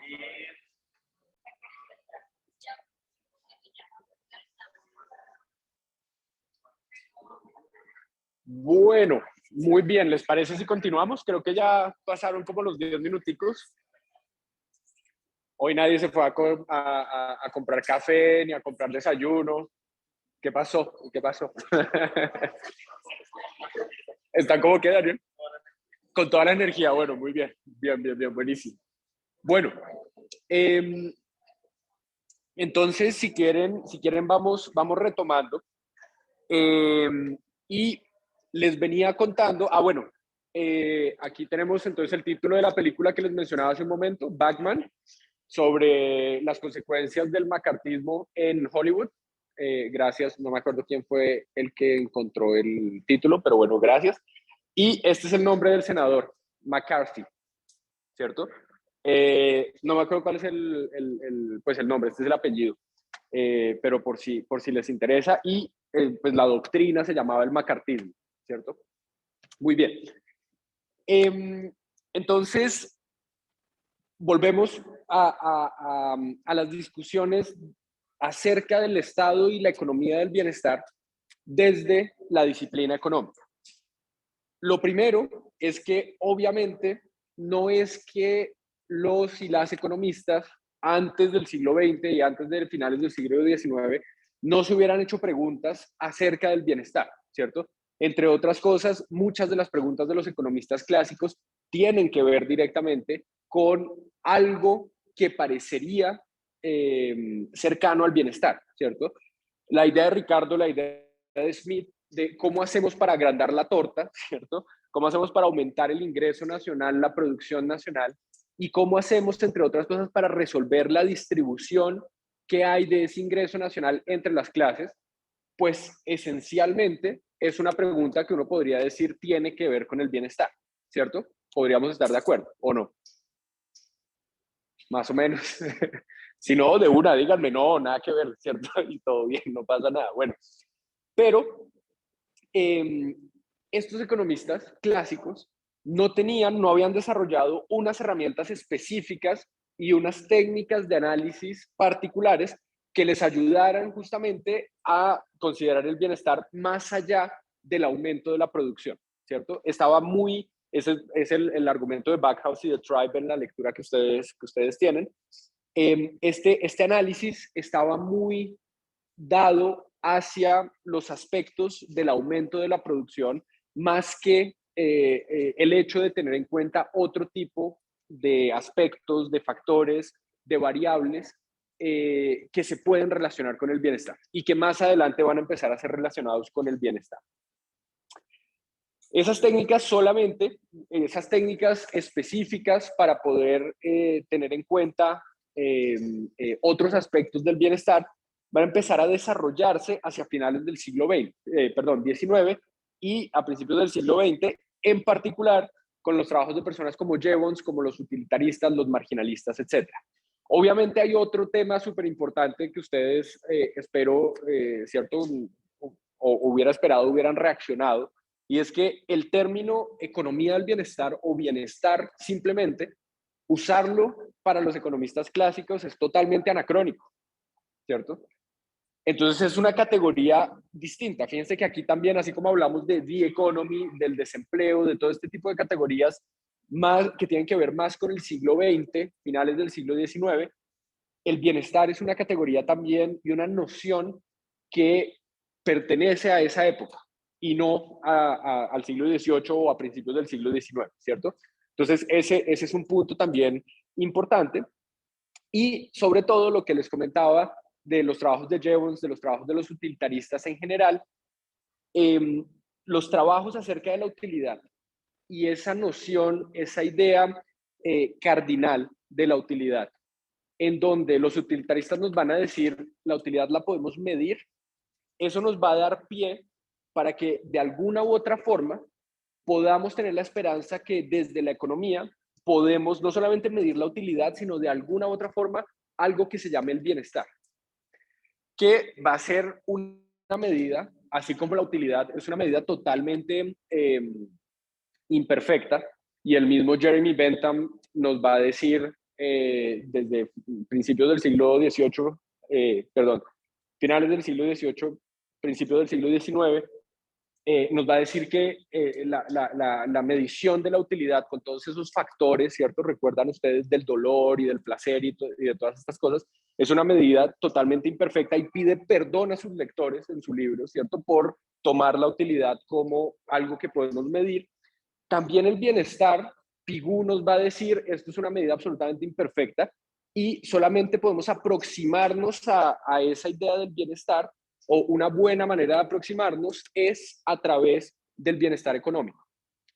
bueno, muy bien. ¿Les parece si continuamos? Creo que ya pasaron como los 10 minuticos. Hoy nadie se fue a comprar café ni a comprar desayuno. ¿Qué pasó? ¿Qué pasó? ¿Están como que, Daniel? Con toda la energía. Bueno, muy bien. Bien, bien, bien. Buenísimo. Bueno, eh, entonces, si quieren vamos retomando. Eh, y les venía contando, bueno, aquí tenemos entonces el título de la película que les mencionaba hace un momento, Batman, sobre las consecuencias del macartismo en Hollywood. Gracias, no me acuerdo quién fue el que encontró el título, pero bueno, gracias. Y este es el nombre del senador, McCarthy, ¿cierto? No me acuerdo cuál es pues el nombre, este es el apellido, pero por si les interesa. Y pues la doctrina se llamaba el macartismo, ¿cierto? Muy bien. Entonces, volvemos a las discusiones acerca del Estado y la economía del bienestar desde la disciplina económica. Lo primero es que obviamente no es que los y las economistas antes del siglo XX y antes de finales del siglo XIX no se hubieran hecho preguntas acerca del bienestar, ¿cierto? Entre otras cosas, muchas de las preguntas de los economistas clásicos tienen que ver directamente con algo que parecería cercano al bienestar, ¿cierto? La idea de Ricardo, la idea de Smith, de cómo hacemos para agrandar la torta, ¿cierto? Cómo hacemos para aumentar el ingreso nacional, la producción nacional, y cómo hacemos, entre otras cosas, para resolver la distribución que hay de ese ingreso nacional entre las clases, pues esencialmente es una pregunta que uno podría decir tiene que ver con el bienestar, ¿cierto? Podríamos estar de acuerdo, ¿o no? Más o menos. Si no, de una, díganme, no, nada que ver, ¿cierto? Y todo bien, no pasa nada. Bueno, pero estos economistas clásicos no habían desarrollado unas herramientas específicas y unas técnicas de análisis particulares que les ayudaran justamente a considerar el bienestar más allá del aumento de la producción, ¿cierto? Estaba muy, ese es el argumento de Backhouse y de Tribe en la lectura que ustedes tienen. Este análisis estaba muy dado hacia los aspectos del aumento de la producción, más que el hecho de tener en cuenta otro tipo de aspectos, de factores, de variables que se pueden relacionar con el bienestar y que más adelante van a empezar a ser relacionados con el bienestar. Esas técnicas solamente, esas técnicas específicas para poder tener en cuenta otros aspectos del bienestar, van a empezar a desarrollarse hacia finales del siglo XIX y a principios del siglo XX, en particular con los trabajos de personas como Jevons, como los utilitaristas, los marginalistas, etc. Obviamente hay otro tema súper importante que ustedes, espero, ¿cierto? O hubiera esperado, hubieran reaccionado, y es que el término economía del bienestar o bienestar simplemente, usarlo para los economistas clásicos es totalmente anacrónico, ¿cierto? Entonces es una categoría distinta. Fíjense que aquí también, así como hablamos de the economy, del desempleo, de todo este tipo de categorías más, que tienen que ver más con el siglo XX, finales del siglo XIX, el bienestar es una categoría también y una noción que pertenece a esa época y no al siglo XVIII o a principios del siglo XIX, ¿cierto? Entonces, ese es un punto también importante. Y sobre todo lo que les comentaba de los trabajos de Jevons, de los trabajos de los utilitaristas en general, los trabajos acerca de la utilidad y esa noción, esa idea cardinal de la utilidad, en donde los utilitaristas nos van a decir la utilidad la podemos medir, eso nos va a dar pie para que de alguna u otra forma podamos tener la esperanza que desde la economía podemos no solamente medir la utilidad, sino de alguna u otra forma algo que se llame el bienestar, que va a ser una medida, así como la utilidad es una medida totalmente imperfecta, y el mismo Jeremy Bentham nos va a decir desde principios del siglo XVIII, finales del siglo XVIII, principios del siglo XIX, nos va a decir que la medición de la utilidad con todos esos factores, ¿cierto? Recuerdan ustedes del dolor y del placer y de todas estas cosas, es una medida totalmente imperfecta y pide perdón a sus lectores en su libro, ¿cierto? Por tomar la utilidad como algo que podemos medir. También el bienestar, Pigou nos va a decir, esto es una medida absolutamente imperfecta y solamente podemos aproximarnos a esa idea del bienestar, o una buena manera de aproximarnos es a través del bienestar económico,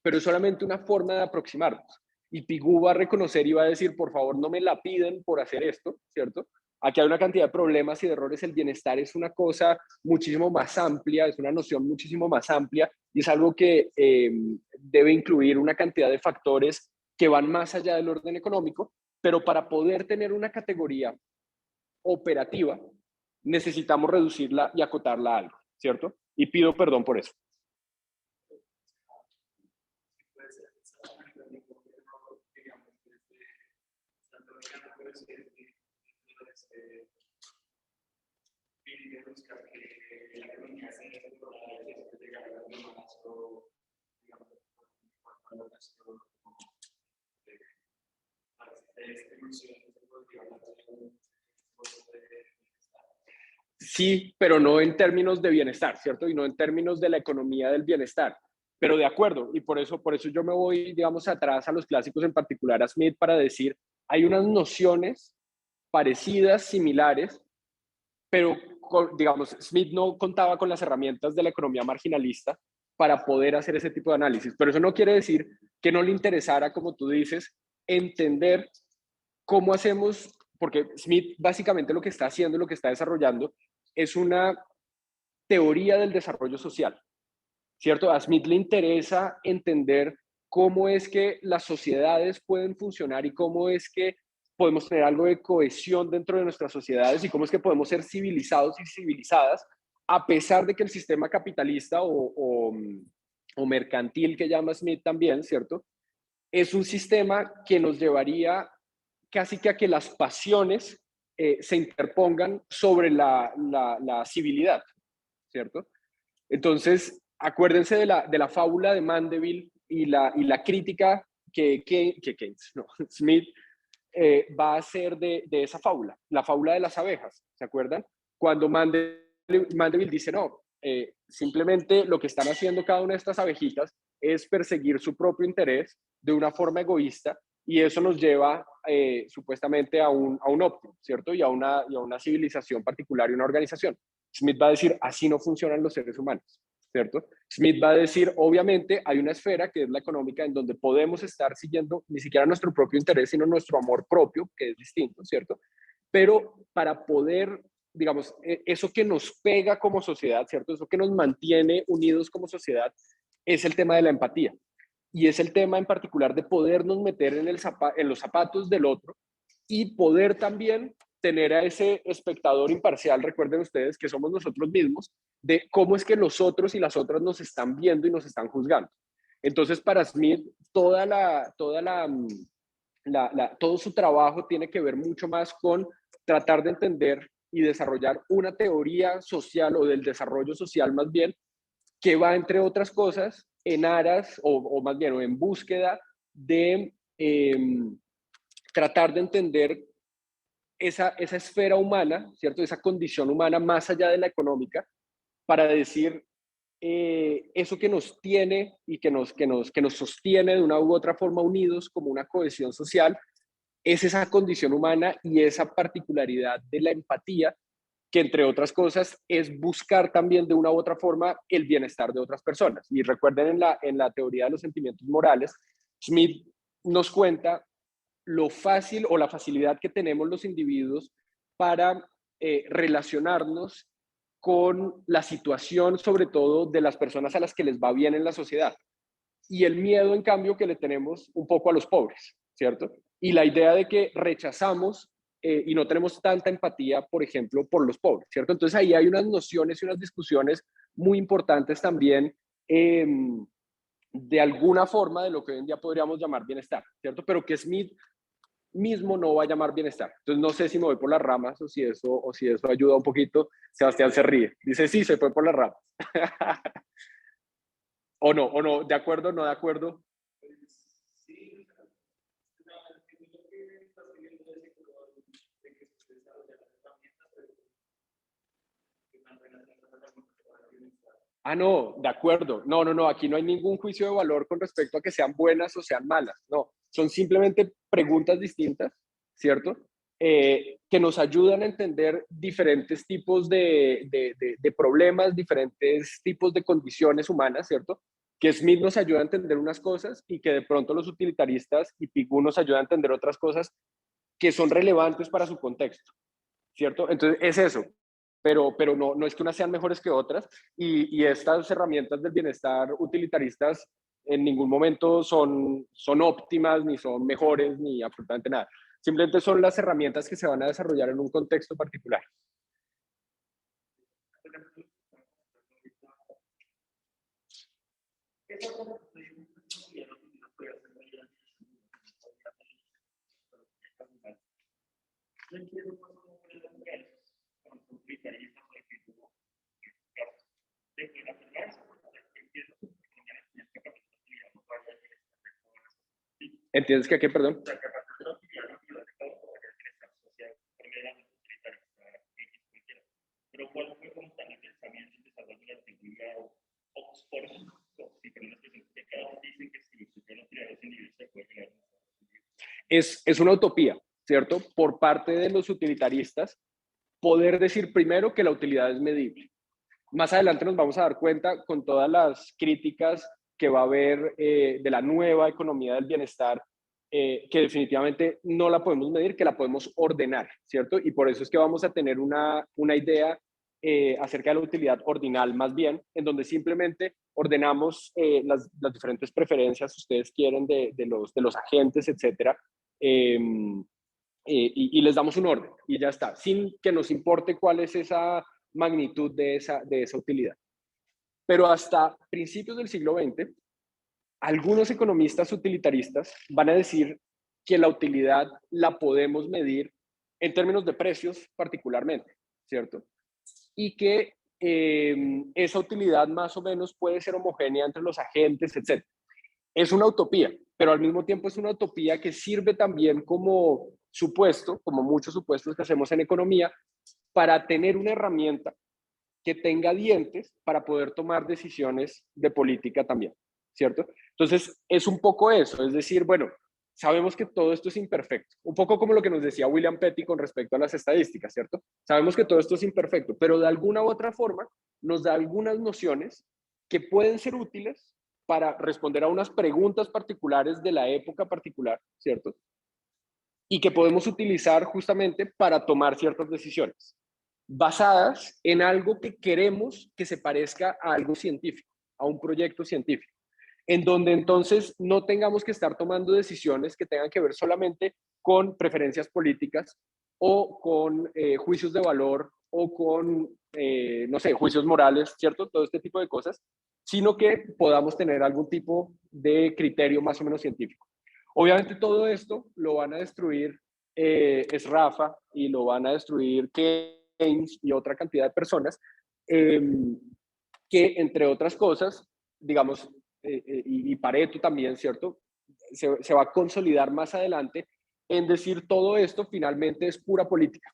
pero es solamente una forma de aproximarnos. Y Pigou va a reconocer y va a decir, por favor, no me la piden por hacer esto, ¿cierto? Aquí hay una cantidad de problemas y de errores. El bienestar es una cosa muchísimo más amplia, es una noción muchísimo más amplia y es algo que debe incluir una cantidad de factores que van más allá del orden económico, pero para poder tener una categoría operativa, necesitamos reducirla y acotarla a algo, ¿cierto? Y pido perdón por eso. Sí, pero no en términos de bienestar, ¿cierto? Y no en términos de la economía del bienestar. Pero de acuerdo, y por eso yo me voy, digamos, atrás a los clásicos, en particular a Smith, para decir, hay unas nociones parecidas, similares, pero, digamos, Smith no contaba con las herramientas de la economía marginalista para poder hacer ese tipo de análisis. Pero eso no quiere decir que no le interesara, como tú dices, entender cómo hacemos, porque Smith básicamente lo que está haciendo, lo que está desarrollando, es una teoría del desarrollo social, ¿cierto? A Smith le interesa entender cómo es que las sociedades pueden funcionar y cómo es que podemos tener algo de cohesión dentro de nuestras sociedades y cómo es que podemos ser civilizados y civilizadas a pesar de que el sistema capitalista o mercantil que llama Smith también, ¿cierto? Es un sistema que nos llevaría casi que a que las pasiones se interpongan sobre la civilidad, ¿cierto? Entonces, acuérdense de la fábula de Mandeville y la crítica que Keynes, no, Smith va a hacer de esa fábula, la fábula de las abejas, ¿se acuerdan? Cuando Mandeville dice, no, simplemente lo que están haciendo cada una de estas abejitas es perseguir su propio interés de una forma egoísta y eso nos lleva supuestamente a un óptimo, ¿cierto? Y a una civilización particular y una organización. Smith va a decir, así no funcionan los seres humanos, ¿cierto? Smith va a decir, obviamente hay una esfera que es la económica en donde podemos estar siguiendo ni siquiera nuestro propio interés, sino nuestro amor propio, que es distinto, ¿cierto? Pero para poder, digamos, eso que nos pega como sociedad, ¿cierto? Eso que nos mantiene unidos como sociedad es el tema de la empatía. Y es el tema en particular de podernos meter en los zapatos del otro y poder también tener a ese espectador imparcial, recuerden ustedes que somos nosotros mismos, de cómo es que los otros y las otras nos están viendo y nos están juzgando. Entonces, para Smith, todo su trabajo tiene que ver mucho más con tratar de entender y desarrollar una teoría social o del desarrollo social más bien, que va, entre otras cosas, en aras o más bien o en búsqueda de tratar de entender esa esfera humana, ¿cierto? Esa condición humana más allá de la económica, para decir eso que nos tiene y que nos sostiene de una u otra forma unidos como una cohesión social, es esa condición humana y esa particularidad de la empatía, que entre otras cosas es buscar también de una u otra forma el bienestar de otras personas. Y recuerden en la teoría de los sentimientos morales, Smith nos cuenta lo fácil o la facilidad que tenemos los individuos para relacionarnos con la situación, sobre todo de las personas a las que les va bien en la sociedad. Y el miedo, en cambio, que le tenemos un poco a los pobres, ¿cierto? Y la idea de que rechazamos y no tenemos tanta empatía, por ejemplo, por los pobres, ¿cierto? Entonces ahí hay unas nociones y unas discusiones muy importantes también de alguna forma de lo que hoy en día podríamos llamar bienestar, ¿cierto? Pero que Smith mismo no va a llamar bienestar. Entonces no sé si me voy por las ramas o si eso ayuda un poquito. Sebastián se ríe. Dice, sí, se fue por las ramas. O no, de acuerdo, no de acuerdo. Ah, no, de acuerdo. No, aquí no hay ningún juicio de valor con respecto a que sean buenas o sean malas. No, son simplemente preguntas distintas, ¿cierto? Que nos ayudan a entender diferentes tipos de problemas, diferentes tipos de condiciones humanas, ¿cierto? Que Smith nos ayuda a entender unas cosas y que de pronto los utilitaristas y Pigou nos ayudan a entender otras cosas que son relevantes para su contexto, ¿cierto? Entonces es eso, pero no es que unas sean mejores que otras y estas herramientas del bienestar utilitaristas en ningún momento son óptimas, ni son mejores, ni absolutamente nada. Simplemente son las herramientas que se van a desarrollar en un contexto particular. ¿Entiendes que qué, perdón? Es una utopía, ¿cierto? Por parte de los utilitaristas, poder decir primero que la utilidad es medible. Más adelante nos vamos a dar cuenta con todas las críticas que va a haber de la nueva economía del bienestar, que definitivamente no la podemos medir, que la podemos ordenar, ¿cierto? Y por eso es que vamos a tener una idea acerca de la utilidad ordinal, más bien, en donde simplemente ordenamos diferentes preferencias, si ustedes quieren, de los agentes, etcétera, y les damos un orden y ya está, sin que nos importe cuál es esa magnitud de esa utilidad. Pero hasta principios del siglo XX, algunos economistas utilitaristas van a decir que la utilidad la podemos medir en términos de precios particularmente, ¿cierto? Y que esa utilidad más o menos puede ser homogénea entre los agentes, etc. Es una utopía, pero al mismo tiempo es una utopía que sirve también como supuesto, como muchos supuestos que hacemos en economía, para tener una herramienta que tenga dientes para poder tomar decisiones de política también, ¿cierto? Entonces, es un poco eso, es decir, bueno, sabemos que todo esto es imperfecto, un poco como lo que nos decía William Petty con respecto a las estadísticas, ¿cierto? Sabemos que todo esto es imperfecto, pero de alguna u otra forma nos da algunas nociones que pueden ser útiles para responder a unas preguntas particulares de la época particular, ¿cierto? Y que podemos utilizar justamente para tomar ciertas decisiones basadas en algo que queremos que se parezca a algo científico, a un proyecto científico, en donde entonces no tengamos que estar tomando decisiones que tengan que ver solamente con preferencias políticas o con juicios de valor o con, no sé, juicios morales, ¿cierto? Todo este tipo de cosas, sino que podamos tener algún tipo de criterio más o menos científico. Obviamente todo esto lo van a destruir es Rafa y lo van a destruir Keynes y otra cantidad de personas eh, que, entre otras cosas, digamos, y Pareto también, ¿cierto? Se va a consolidar más adelante en decir todo esto finalmente es pura política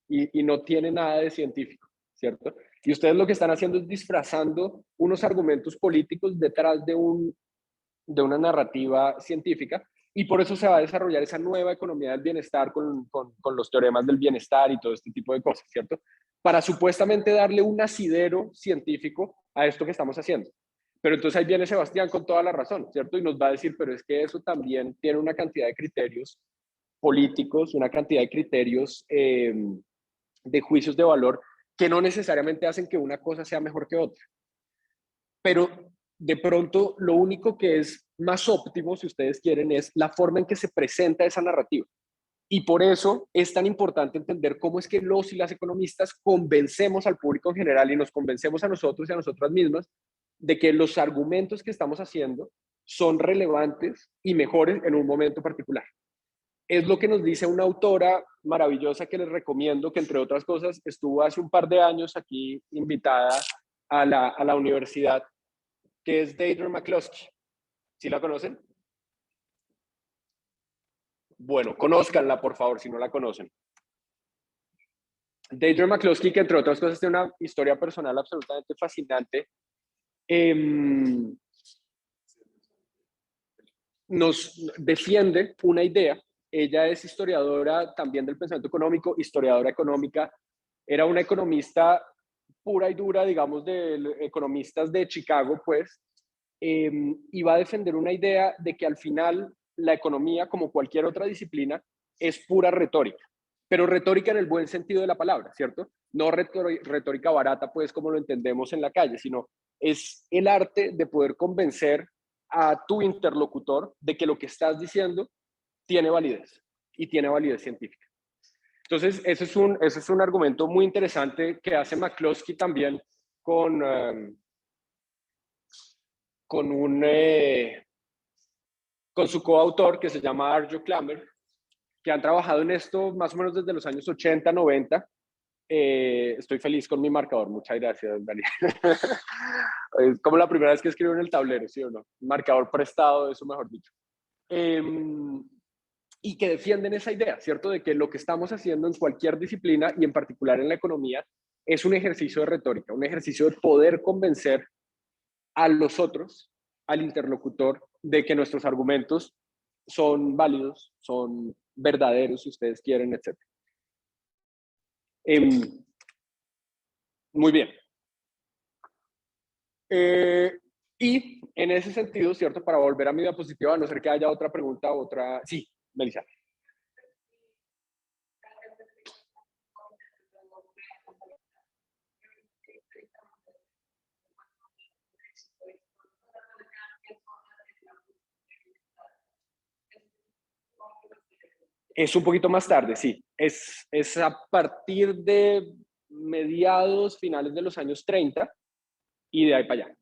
y no tiene nada de científico, ¿cierto? Y ustedes lo que están haciendo es disfrazando unos argumentos políticos detrás de una narrativa científica y por eso se va a desarrollar esa nueva economía del bienestar con los teoremas del bienestar y todo este tipo de cosas, ¿cierto? Para supuestamente darle un asidero científico a esto que estamos haciendo. Pero entonces ahí viene Sebastián con toda la razón, ¿cierto? Y nos va a decir, pero es que eso también tiene una cantidad de criterios políticos, una cantidad de criterios de juicios de valor que no necesariamente hacen que una cosa sea mejor que otra. Pero de pronto lo único que es más óptimo, si ustedes quieren, es la forma en que se presenta esa narrativa. Y por eso es tan importante entender cómo es que los y las economistas convencemos al público en general y nos convencemos a nosotros y a nosotras mismas de que los argumentos que estamos haciendo son relevantes y mejores en un momento particular. Es lo que nos dice una autora maravillosa que les recomiendo, que entre otras cosas estuvo hace un par de años aquí invitada a la universidad, que es Deirdre McCloskey. ¿Sí la conocen? Bueno, conózcanla, por favor, si no la conocen. Deirdre McCloskey, que entre otras cosas tiene una historia personal absolutamente fascinante, nos defiende una idea. Ella es historiadora también del pensamiento económico, historiadora económica, era una economista pura y dura, digamos, de economistas de Chicago, pues, y va a defender una idea de que al final la economía, como cualquier otra disciplina, es pura retórica, pero retórica en el buen sentido de la palabra, ¿cierto? No retórica barata, pues, como lo entendemos en la calle, sino es el arte de poder convencer a tu interlocutor de que lo que estás diciendo tiene validez y tiene validez científica. Entonces, ese es un argumento muy interesante que hace McCloskey también con, con, un, con su coautor que se llama Arjo Klammer, que han trabajado en esto más o menos desde los años 80, 90. Estoy feliz con mi marcador, muchas gracias, Daniel. Es como la primera vez que escribo en el tablero, ¿sí o no? Marcador prestado, eso mejor dicho. Eh, y que defienden esa idea, ¿cierto? De que lo que estamos haciendo en cualquier disciplina y en particular en la economía es un ejercicio de retórica, un ejercicio de poder convencer a los otros, al interlocutor, de que nuestros argumentos son válidos, son verdaderos, si ustedes quieren, etc. Muy bien. Y en ese sentido, ¿cierto? Para volver a mi diapositiva, a no ser que haya otra pregunta, otra... Sí, Melissa. Es un poquito más tarde, sí. Es a partir de mediados, finales de los años 30 y de ahí para allá.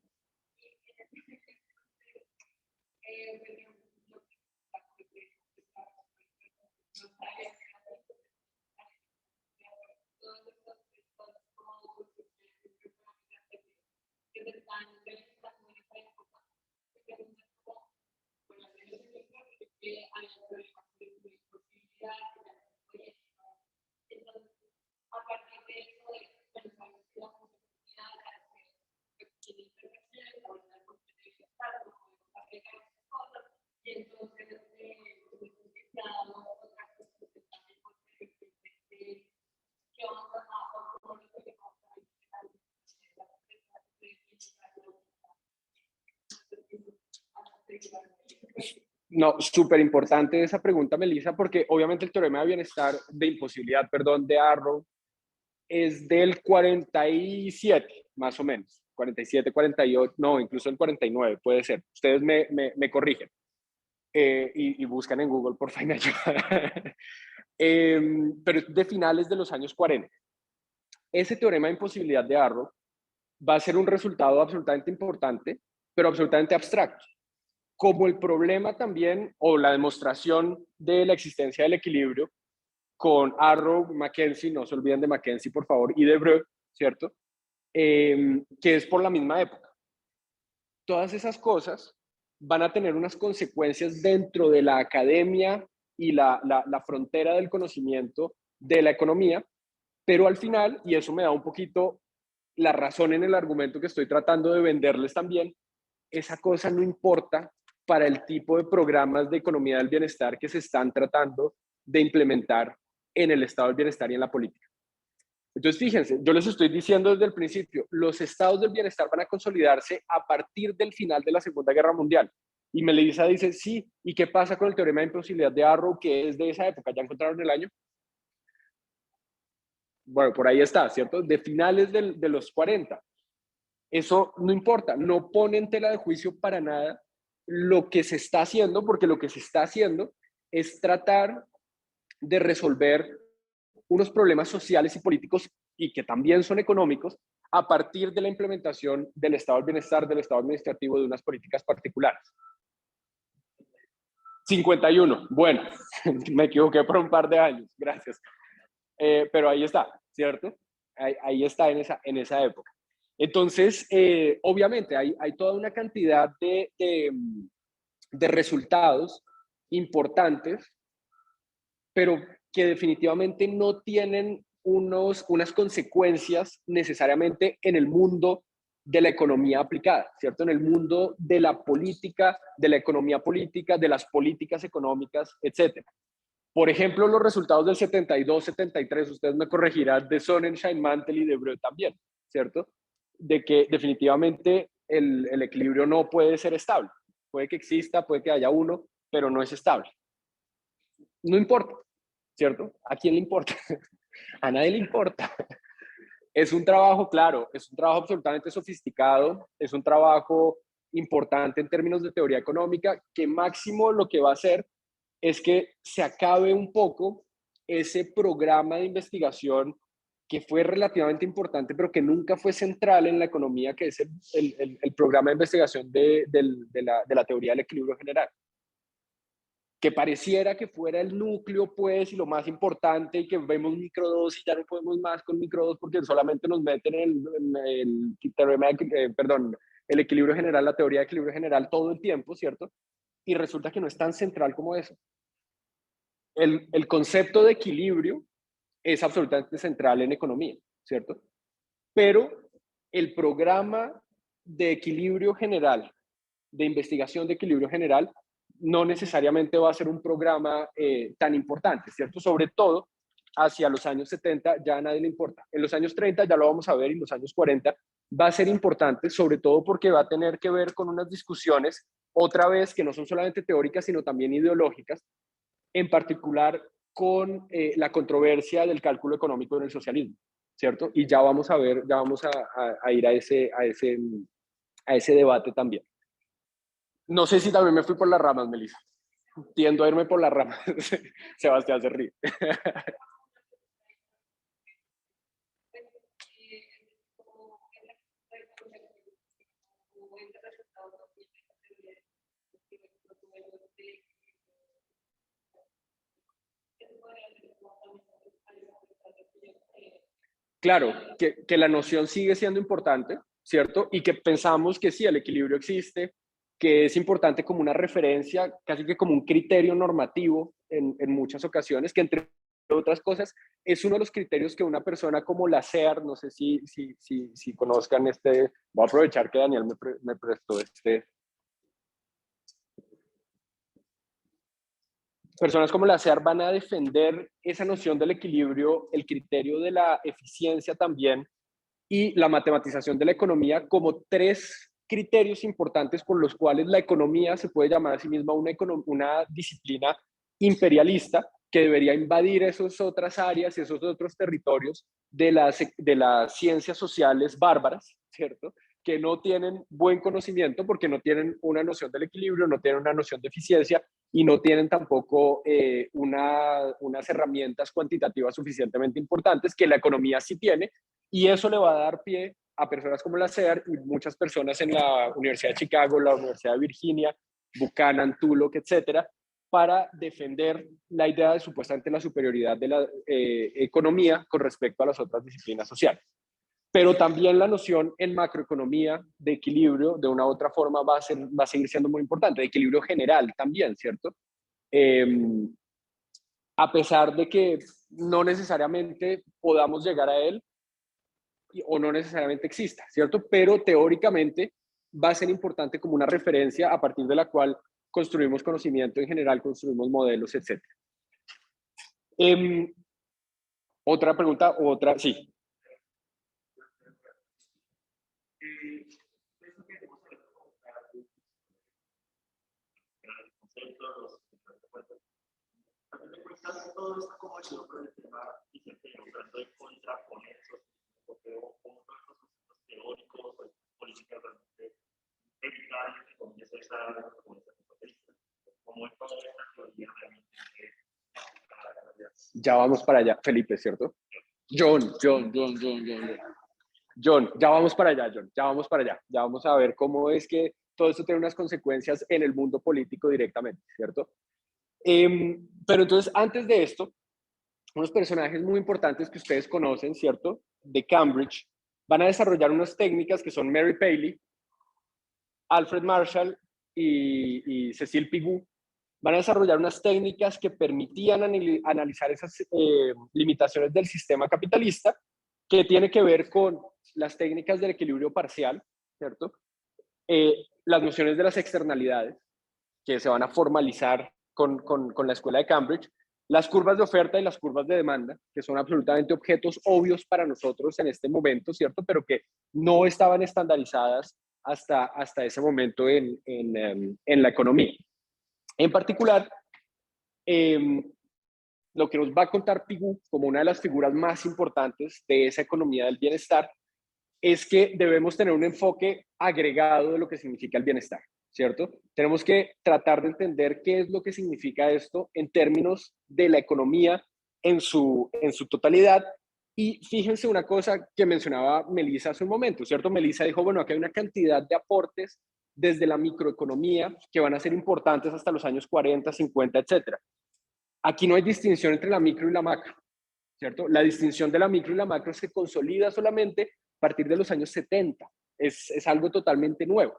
No, súper importante esa pregunta, Melissa, porque obviamente el teorema de bienestar, de imposibilidad, perdón, de Arrow es del 47, más o menos. 47, 48, no, incluso el 49 puede ser. Ustedes me corrigen y buscan en Google, por favor, me ayudan. Pero es de finales de los años 40. Ese teorema de imposibilidad de Arrow va a ser un resultado absolutamente importante, pero absolutamente abstracto. Como el problema también, o la demostración de la existencia del equilibrio con Arrow, Mackenzie, no se olviden de Mackenzie, por favor, y de Breux, ¿cierto? Que es por la misma época. Todas esas cosas van a tener unas consecuencias dentro de la academia y la frontera del conocimiento de la economía, pero al final, y eso me da un poquito la razón en el argumento que estoy tratando de venderles también, esa cosa no importa para el tipo de programas de economía del bienestar que se están tratando de implementar en el estado del bienestar y en la política. Entonces, fíjense, yo les estoy diciendo desde el principio, los estados del bienestar van a consolidarse a partir del final de la Segunda Guerra Mundial. Y Melissa dice, sí, ¿y qué pasa con el teorema de imposibilidad de Arrow, que es de esa época? ¿Ya encontraron el año? Bueno, por ahí está, ¿cierto? De finales de los 40. Eso no importa, no pone en tela de juicio para nada lo que se está haciendo, porque lo que se está haciendo es tratar de resolver unos problemas sociales y políticos y que también son económicos a partir de la implementación del estado del bienestar, del estado administrativo, de unas políticas particulares. 51, bueno, me equivoqué por un par de años, gracias. Pero ahí está, ¿cierto? Ahí está en esa época. Entonces, obviamente, hay toda una cantidad de resultados importantes, pero que definitivamente no tienen unas consecuencias necesariamente en el mundo de la economía aplicada, ¿cierto? En el mundo de la política, de la economía política, de las políticas económicas, etcétera. Por ejemplo, los resultados del 72, 73, ustedes me corregirán, de Sonnenschein, Mantel y de Breux también, ¿cierto? De que definitivamente el equilibrio no puede ser estable. Puede que exista, puede que haya uno, pero no es estable. No importa, ¿cierto? ¿A quién le importa? A nadie le importa. Es un trabajo, claro, es un trabajo absolutamente sofisticado, es un trabajo importante en términos de teoría económica, que máximo lo que va a hacer es que se acabe un poco ese programa de investigación que fue relativamente importante, pero que nunca fue central en la economía, que es el programa de investigación de la teoría del equilibrio general, que pareciera que fuera el núcleo, pues, y lo más importante, y que vemos microdosis y ya no podemos más con microdosis porque solamente nos meten el teorema, perdón, el equilibrio general, la teoría de equilibrio general todo el tiempo, ¿cierto? Y resulta que no es tan central como eso. El concepto de equilibrio es absolutamente central en economía, ¿cierto? Pero el programa de equilibrio general, de investigación de equilibrio general, no necesariamente va a ser un programa tan importante, ¿cierto? Sobre todo hacia los años 70 ya a nadie le importa. En los años 30 ya lo vamos a ver, y en los años 40 va a ser importante, sobre todo porque va a tener que ver con unas discusiones, otra vez, que no son solamente teóricas, sino también ideológicas, en particular con la controversia del cálculo económico en el socialismo, ¿cierto? Y ya vamos a ver, ya vamos a ir a ese debate también. No sé si también me fui por las ramas, Melissa. Tiendo a irme por las ramas. Sebastián se ríe. Claro, que la noción sigue siendo importante, ¿cierto? Y que pensamos que sí, el equilibrio existe, que es importante como una referencia, casi que como un criterio normativo en muchas ocasiones, que entre otras cosas es uno de los criterios que una persona como la SEAR, no sé si conozcan este, voy a aprovechar que Daniel me prestó personas como la SEAR van a defender esa noción del equilibrio, el criterio de la eficiencia también, y la matematización de la economía como tres criterios importantes por los cuales la economía se puede llamar a sí misma una disciplina imperialista que debería invadir esas otras áreas y esos otros territorios de las ciencias sociales bárbaras, ¿cierto? Que no tienen buen conocimiento porque no tienen una noción del equilibrio, no tienen una noción de eficiencia y no tienen tampoco unas herramientas cuantitativas suficientemente importantes que la economía sí tiene, y eso le va a dar pie a personas como la CEAR y muchas personas en la Universidad de Chicago, la Universidad de Virginia, Buchanan, Tulloch, etcétera, para defender la idea de supuestamente la superioridad de la economía con respecto a las otras disciplinas sociales. Pero también la noción en macroeconomía de equilibrio, de una u otra forma, va a seguir siendo muy importante, de equilibrio general también, ¿cierto? Eh, a pesar de que no necesariamente podamos llegar a él o no necesariamente exista, ¿cierto? Pero teóricamente va a ser importante como una referencia a partir de la cual construimos conocimiento en general, construimos modelos, etc. Otra pregunta, sí. Todo esto como ayudó con el tema y siempre tratando de contraponer como todos los conceptos teóricos o políticas realmente evitar que comience esa como esta como toda esta teoría realmente ya vamos para allá, Felipe, ¿cierto? John, ya vamos para allá, John, ya vamos para allá, ya vamos a ver cómo es que todo esto tiene unas consecuencias en el mundo político directamente, ¿cierto? Pero entonces, antes de esto, unos personajes muy importantes que ustedes conocen, ¿cierto? De Cambridge, van a desarrollar unas técnicas que son Mary Paley, Alfred Marshall y Cecil Pigou. Van a desarrollar unas técnicas que permitían analizar esas limitaciones del sistema capitalista, que tiene que ver con las técnicas del equilibrio parcial, ¿cierto? Las nociones de las externalidades, que se van a formalizar con la escuela de Cambridge, las curvas de oferta y las curvas de demanda, que son absolutamente objetos obvios para nosotros en este momento, ¿cierto? Pero que no estaban estandarizadas hasta ese momento en la economía. En particular, lo que nos va a contar Pigou como una de las figuras más importantes de esa economía del bienestar es que debemos tener un enfoque agregado de lo que significa el bienestar, ¿cierto? Tenemos que tratar de entender qué es lo que significa esto en términos de la economía en su totalidad. Y fíjense una cosa que mencionaba Melissa hace un momento, ¿cierto? Melissa dijo, bueno, aquí hay una cantidad de aportes desde la microeconomía que van a ser importantes hasta los años 40, 50, etcétera. Aquí no hay distinción entre la micro y la macro, ¿cierto? La distinción de la micro y la macro se consolida solamente a partir de los años 70. Es algo totalmente nuevo.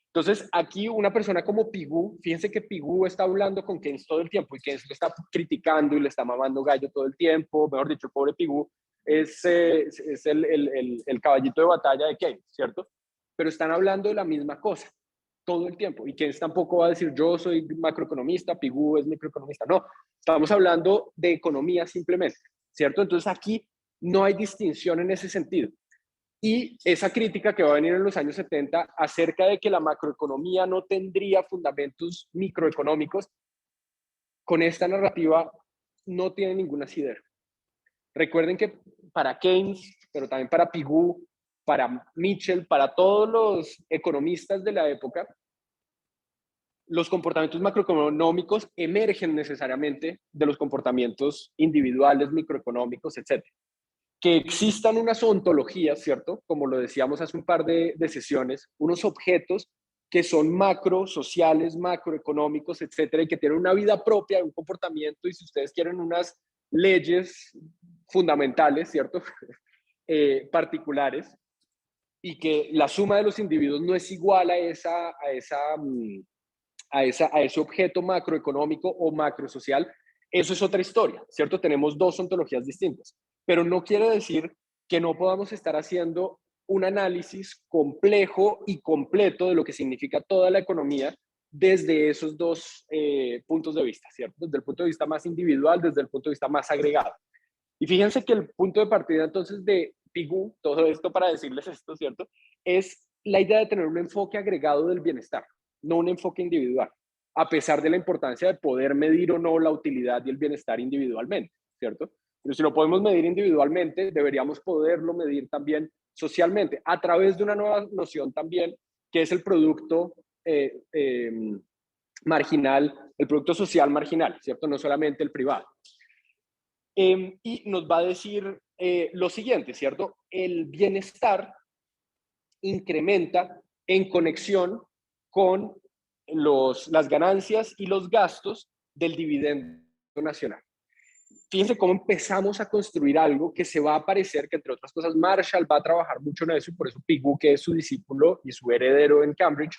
Entonces, aquí una persona como Pigou, fíjense que Pigou está hablando con Keynes todo el tiempo y Keynes lo está criticando y le está mamando gallo todo el tiempo. Mejor dicho, el pobre Pigou es el caballito de batalla de Keynes, ¿cierto? Pero están hablando de la misma cosa todo el tiempo. Y Keynes tampoco va a decir yo soy macroeconomista, Pigou es microeconomista. No, estamos hablando de economía simplemente, ¿cierto? Entonces aquí no hay distinción en ese sentido. Y esa crítica que va a venir en los años 70 acerca de que la macroeconomía no tendría fundamentos microeconómicos, con esta narrativa no tiene ningún asidero. Recuerden que para Keynes, pero también para Pigou, para Mitchell, para todos los economistas de la época, los comportamientos macroeconómicos emergen necesariamente de los comportamientos individuales, microeconómicos, etc. Que existan unas ontologías, ¿cierto? Como lo decíamos hace un par de sesiones, unos objetos que son macro, sociales, macroeconómicos, etcétera, y que tienen una vida propia, un comportamiento, y si ustedes quieren unas leyes fundamentales, ¿cierto? Particulares, y que la suma de los individuos no es igual a ese objeto macroeconómico o macrosocial, eso es otra historia, ¿cierto? Tenemos dos ontologías distintas, pero no quiere decir que no podamos estar haciendo un análisis complejo y completo de lo que significa toda la economía desde esos dos puntos de vista, ¿cierto? Desde el punto de vista más individual, desde el punto de vista más agregado. Y fíjense que el punto de partida entonces de Pigou, todo esto para decirles esto, ¿cierto? Es la idea de tener un enfoque agregado del bienestar, no un enfoque individual, a pesar de la importancia de poder medir o no la utilidad y el bienestar individualmente, ¿cierto? Pero si lo podemos medir individualmente, deberíamos poderlo medir también socialmente, a través de una nueva noción también, que es el producto marginal, el producto social marginal, ¿cierto? No solamente el privado. Y nos va a decir lo siguiente, ¿cierto? El bienestar incrementa en conexión con las ganancias y los gastos del dividendo nacional. Fíjense cómo empezamos a construir algo que se va a parecer, que entre otras cosas Marshall va a trabajar mucho en eso, y por eso Pigou, que es su discípulo y su heredero en Cambridge,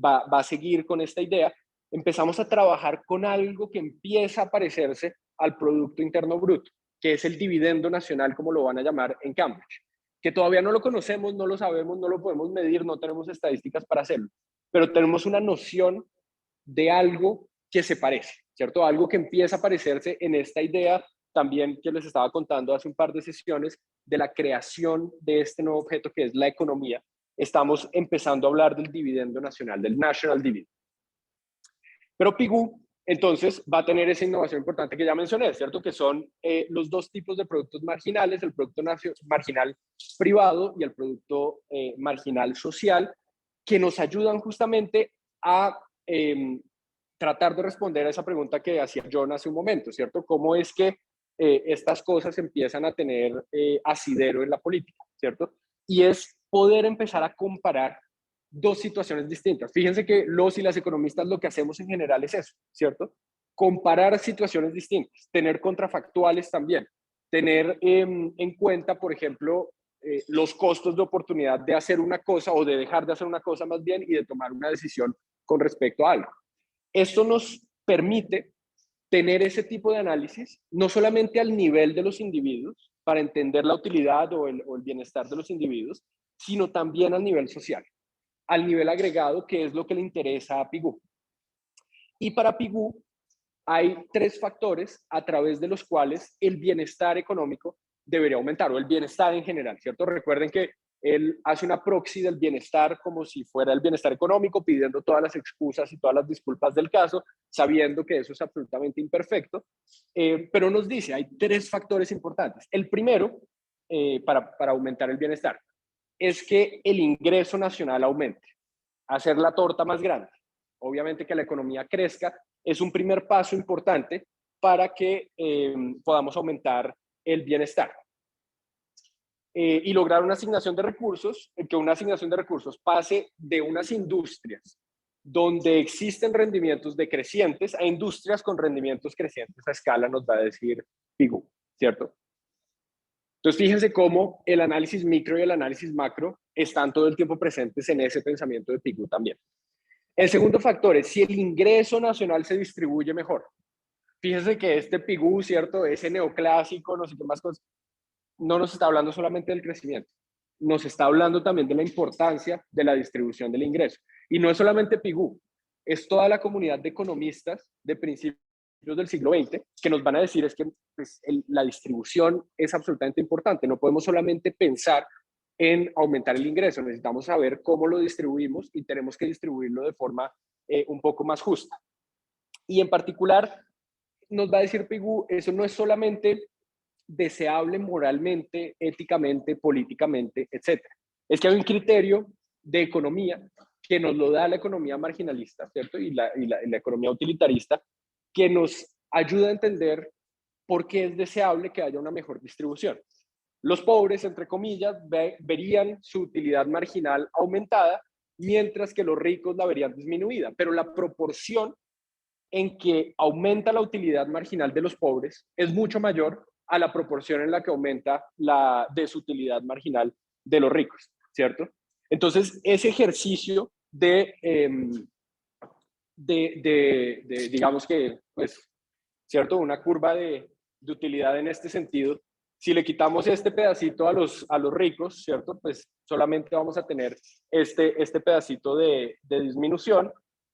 va a seguir con esta idea. Empezamos a trabajar con algo que empieza a parecerse al Producto Interno Bruto, que es el dividendo nacional, como lo van a llamar en Cambridge, que todavía no lo conocemos, no lo sabemos, no lo podemos medir, no tenemos estadísticas para hacerlo, pero tenemos una noción de algo que se parece, ¿cierto? Algo que empieza a parecerse en esta idea también que les estaba contando hace un par de sesiones de la creación de este nuevo objeto que es la economía. Estamos empezando a hablar del dividendo nacional, del national dividend. Pero Pigou, entonces, va a tener esa innovación importante que ya mencioné, ¿cierto? Que son los dos tipos de productos marginales, el producto marginal privado y el producto marginal social, que nos ayudan justamente a tratar de responder a esa pregunta que hacía John hace un momento, ¿cierto? ¿Cómo es que estas cosas empiezan a tener asidero en la política, ¿cierto? Y es poder empezar a comparar dos situaciones distintas. Fíjense que los y las economistas lo que hacemos en general es eso, ¿cierto? Comparar situaciones distintas, tener contrafactuales también, tener en cuenta, por ejemplo, los costos de oportunidad de hacer una cosa o de dejar de hacer una cosa más bien y de tomar una decisión con respecto a algo. Esto nos permite tener ese tipo de análisis, no solamente al nivel de los individuos, para entender la utilidad o el bienestar de los individuos, sino también al nivel social, al nivel agregado, que es lo que le interesa a Pigou. Y para Pigou hay tres factores a través de los cuales el bienestar económico debería aumentar, o el bienestar en general, ¿cierto? Recuerden que él hace una proxy del bienestar como si fuera el bienestar económico, pidiendo todas las excusas y todas las disculpas del caso, sabiendo que eso es absolutamente imperfecto, pero nos dice, hay tres factores importantes. El primero, para aumentar el bienestar, es que el ingreso nacional aumente, hacer la torta más grande. Obviamente que la economía crezca es un primer paso importante para que podamos aumentar el bienestar. Y lograr una asignación de recursos, que una asignación de recursos pase de unas industrias donde existen rendimientos decrecientes a industrias con rendimientos crecientes a escala, nos va a decir Pigou, ¿cierto? Entonces, fíjense cómo el análisis micro y el análisis macro están todo el tiempo presentes en ese pensamiento de Pigou también. El segundo factor es si el ingreso nacional se distribuye mejor. Fíjense que este Pigou, ¿cierto? Ese neoclásico, no sé qué más cosas, no nos está hablando solamente del crecimiento, nos está hablando también de la importancia de la distribución del ingreso. Y no es solamente Pigou, es toda la comunidad de economistas de principios del siglo XX que nos van a decir es que pues, la distribución es absolutamente importante. No podemos solamente pensar en aumentar el ingreso, necesitamos saber cómo lo distribuimos y tenemos que distribuirlo de forma un poco más justa. Y en particular, nos va a decir Pigou, eso no es solamente deseable moralmente, éticamente, políticamente, etc. Es que hay un criterio de economía que nos lo da la economía marginalista, ¿cierto? Y la economía utilitarista, que nos ayuda a entender por qué es deseable que haya una mejor distribución. Los pobres, entre comillas, verían su utilidad marginal aumentada, mientras que los ricos la verían disminuida, pero la proporción en que aumenta la utilidad marginal de los pobres es mucho mayor a la proporción en la que aumenta la desutilidad marginal de los ricos, ¿cierto? Entonces, ese ejercicio digamos que, pues, ¿cierto? Una curva de utilidad en este sentido. Si le quitamos este pedacito a los ricos, ¿cierto? Pues solamente vamos a tener este pedacito de disminución,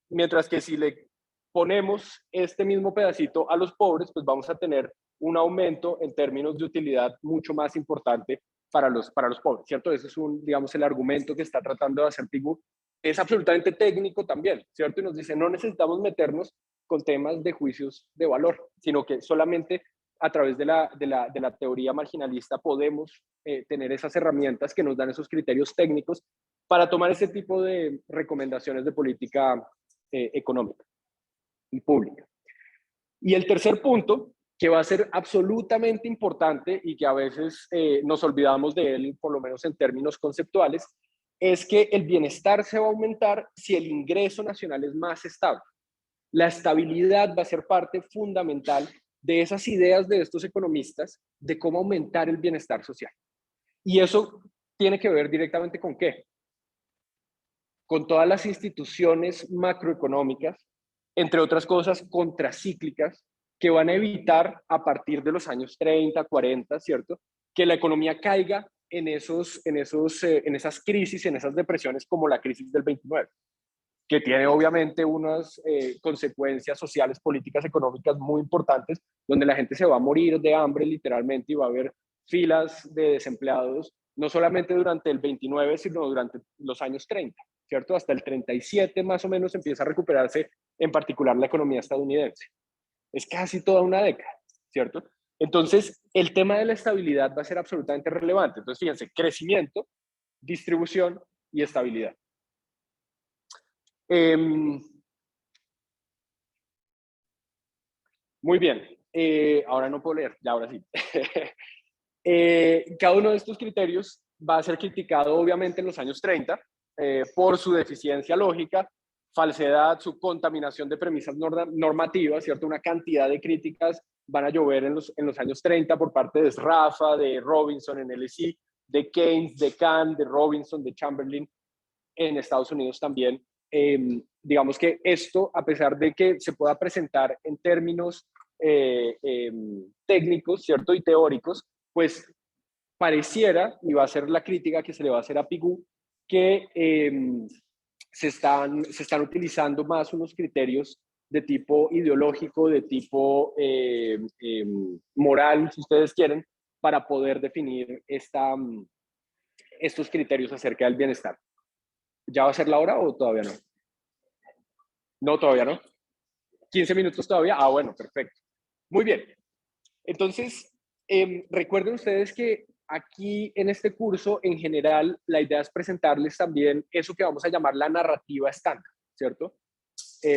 mientras que si le ponemos este mismo pedacito a los pobres, pues vamos a tener un aumento en términos de utilidad mucho más importante para los pobres, ¿cierto? Ese es digamos, el argumento que está tratando de hacer Pigou. Es absolutamente técnico también, ¿cierto? Y nos dice, no necesitamos meternos con temas de juicios de valor, sino que solamente a través de la teoría marginalista podemos tener esas herramientas que nos dan esos criterios técnicos para tomar ese tipo de recomendaciones de política económica y pública. Y el tercer punto, que va a ser absolutamente importante y que a veces nos olvidamos de él, por lo menos en términos conceptuales, es que el bienestar se va a aumentar si el ingreso nacional es más estable. La estabilidad va a ser parte fundamental de esas ideas de estos economistas de cómo aumentar el bienestar social. Y eso tiene que ver directamente con ¿qué? Con todas las instituciones macroeconómicas, entre otras cosas contracíclicas, que van a evitar a partir de los años 30, 40, ¿cierto? Que la economía caiga en esas crisis, en esas depresiones como la crisis del 29, que tiene obviamente unas consecuencias sociales, políticas, económicas muy importantes, donde la gente se va a morir de hambre literalmente y va a haber filas de desempleados, no solamente durante el 29, sino durante los años 30, ¿cierto? Hasta el 37 más o menos empieza a recuperarse, en particular la economía estadounidense. Es casi toda una década, ¿cierto? Entonces, el tema de la estabilidad va a ser absolutamente relevante. Entonces, fíjense, crecimiento, distribución y estabilidad. Muy bien. Ahora no puedo leer, ya ahora sí. Cada uno de estos criterios va a ser criticado obviamente en los años 30 por su deficiencia lógica, falsedad, su contaminación de premisas normativas, ¿cierto? Una cantidad de críticas van a llover en los años 30 por parte de Sraffa, de Robinson en LSE, de Keynes, de Kahn, de Robinson, de Chamberlain en Estados Unidos también. Digamos que esto, a pesar de que se pueda presentar en términos técnicos, ¿cierto? Y teóricos, pues pareciera, y va a ser la crítica que se le va a hacer a Pigou, que se están utilizando más unos criterios de tipo ideológico, de tipo moral, si ustedes quieren, para poder definir estos criterios acerca del bienestar. ¿Ya va a ser la hora o todavía no? No, todavía no. 15 minutos todavía. Ah, bueno, perfecto. Muy bien. Entonces, recuerden ustedes que aquí en este curso, en general, la idea es presentarles también eso que vamos a llamar la narrativa estándar, ¿cierto?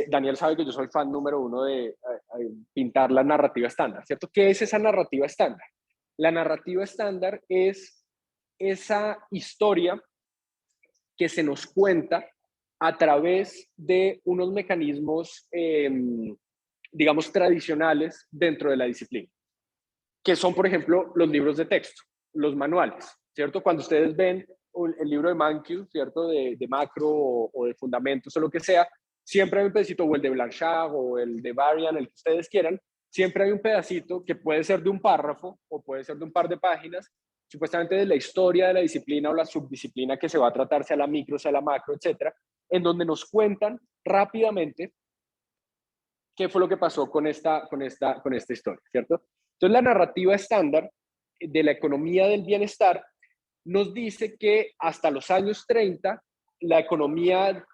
Daniel sabe que yo soy fan número uno de pintar la narrativa estándar, ¿cierto? ¿Qué es esa narrativa estándar? La narrativa estándar es esa historia que se nos cuenta a través de unos mecanismos, digamos, tradicionales dentro de la disciplina, que son, por ejemplo, los libros de texto, los manuales, ¿cierto? Cuando ustedes ven el libro de Mankiw, ¿cierto? De macro o de fundamentos o lo que sea, siempre hay un pedacito, o el de Blanchard o el de Varian, el que ustedes quieran, siempre hay un pedacito que puede ser de un párrafo o puede ser de un par de páginas, supuestamente de la historia de la disciplina o la subdisciplina que se va a tratar, sea la micro, sea la macro, etcétera, en donde nos cuentan rápidamente qué fue lo que pasó con esta historia, ¿cierto? Entonces, la narrativa estándar de la economía del bienestar nos dice que hasta los años 30 la economía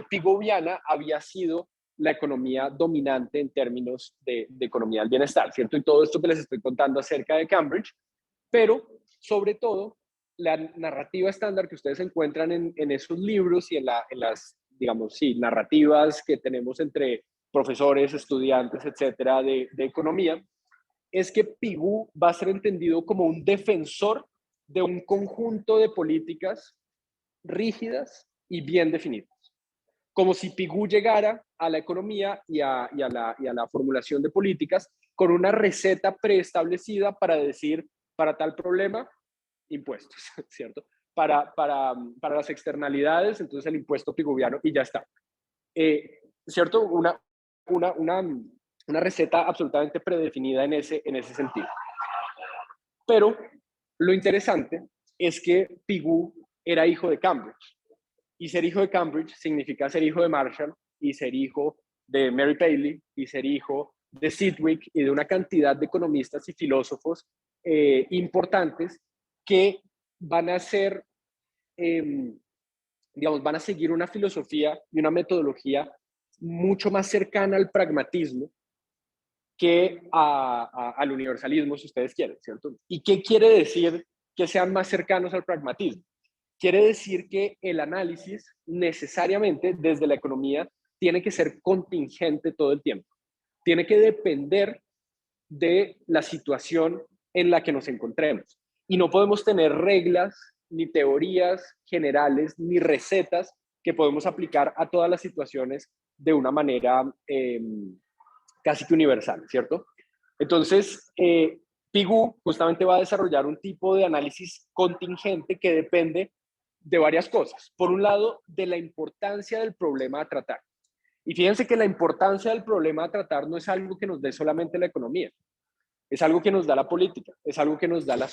pigoviana había sido la economía dominante en términos de economía del bienestar, ¿cierto? Y todo esto que les estoy contando acerca de Cambridge, pero sobre todo la narrativa estándar que ustedes encuentran en esos libros y en las, digamos, sí, narrativas que tenemos entre profesores, estudiantes, etcétera, de economía, es que Pigou va a ser entendido como un defensor de un conjunto de políticas rígidas y bien definidas. Como si Pigou llegara a la economía y a la formulación de políticas con una receta preestablecida para decir, para tal problema, impuestos, ¿cierto? Para las externalidades, entonces el impuesto pigouviano y ya está. ¿Cierto? Una receta absolutamente predefinida en ese sentido. Pero lo interesante es que Pigou era hijo de Cambridge. Y ser hijo de Cambridge significa ser hijo de Marshall y ser hijo de Mary Paley y ser hijo de Sidgwick y de una cantidad de economistas y filósofos importantes que van a ser, digamos, van a seguir una filosofía y una metodología mucho más cercana al pragmatismo que al universalismo, si ustedes quieren, ¿cierto? ¿Y qué quiere decir que sean más cercanos al pragmatismo? Quiere decir que el análisis necesariamente desde la economía tiene que ser contingente todo el tiempo. Tiene que depender de la situación en la que nos encontremos. Y no podemos tener reglas, ni teorías generales, ni recetas que podemos aplicar a todas las situaciones de una manera casi que universal, ¿cierto? Entonces, Pigou justamente va a desarrollar un tipo de análisis contingente que depende de varias cosas. Por un lado, de la importancia del problema a tratar. Y fíjense que la importancia del problema a tratar no es algo que nos dé solamente la economía, es algo que nos da la política, es algo que nos da la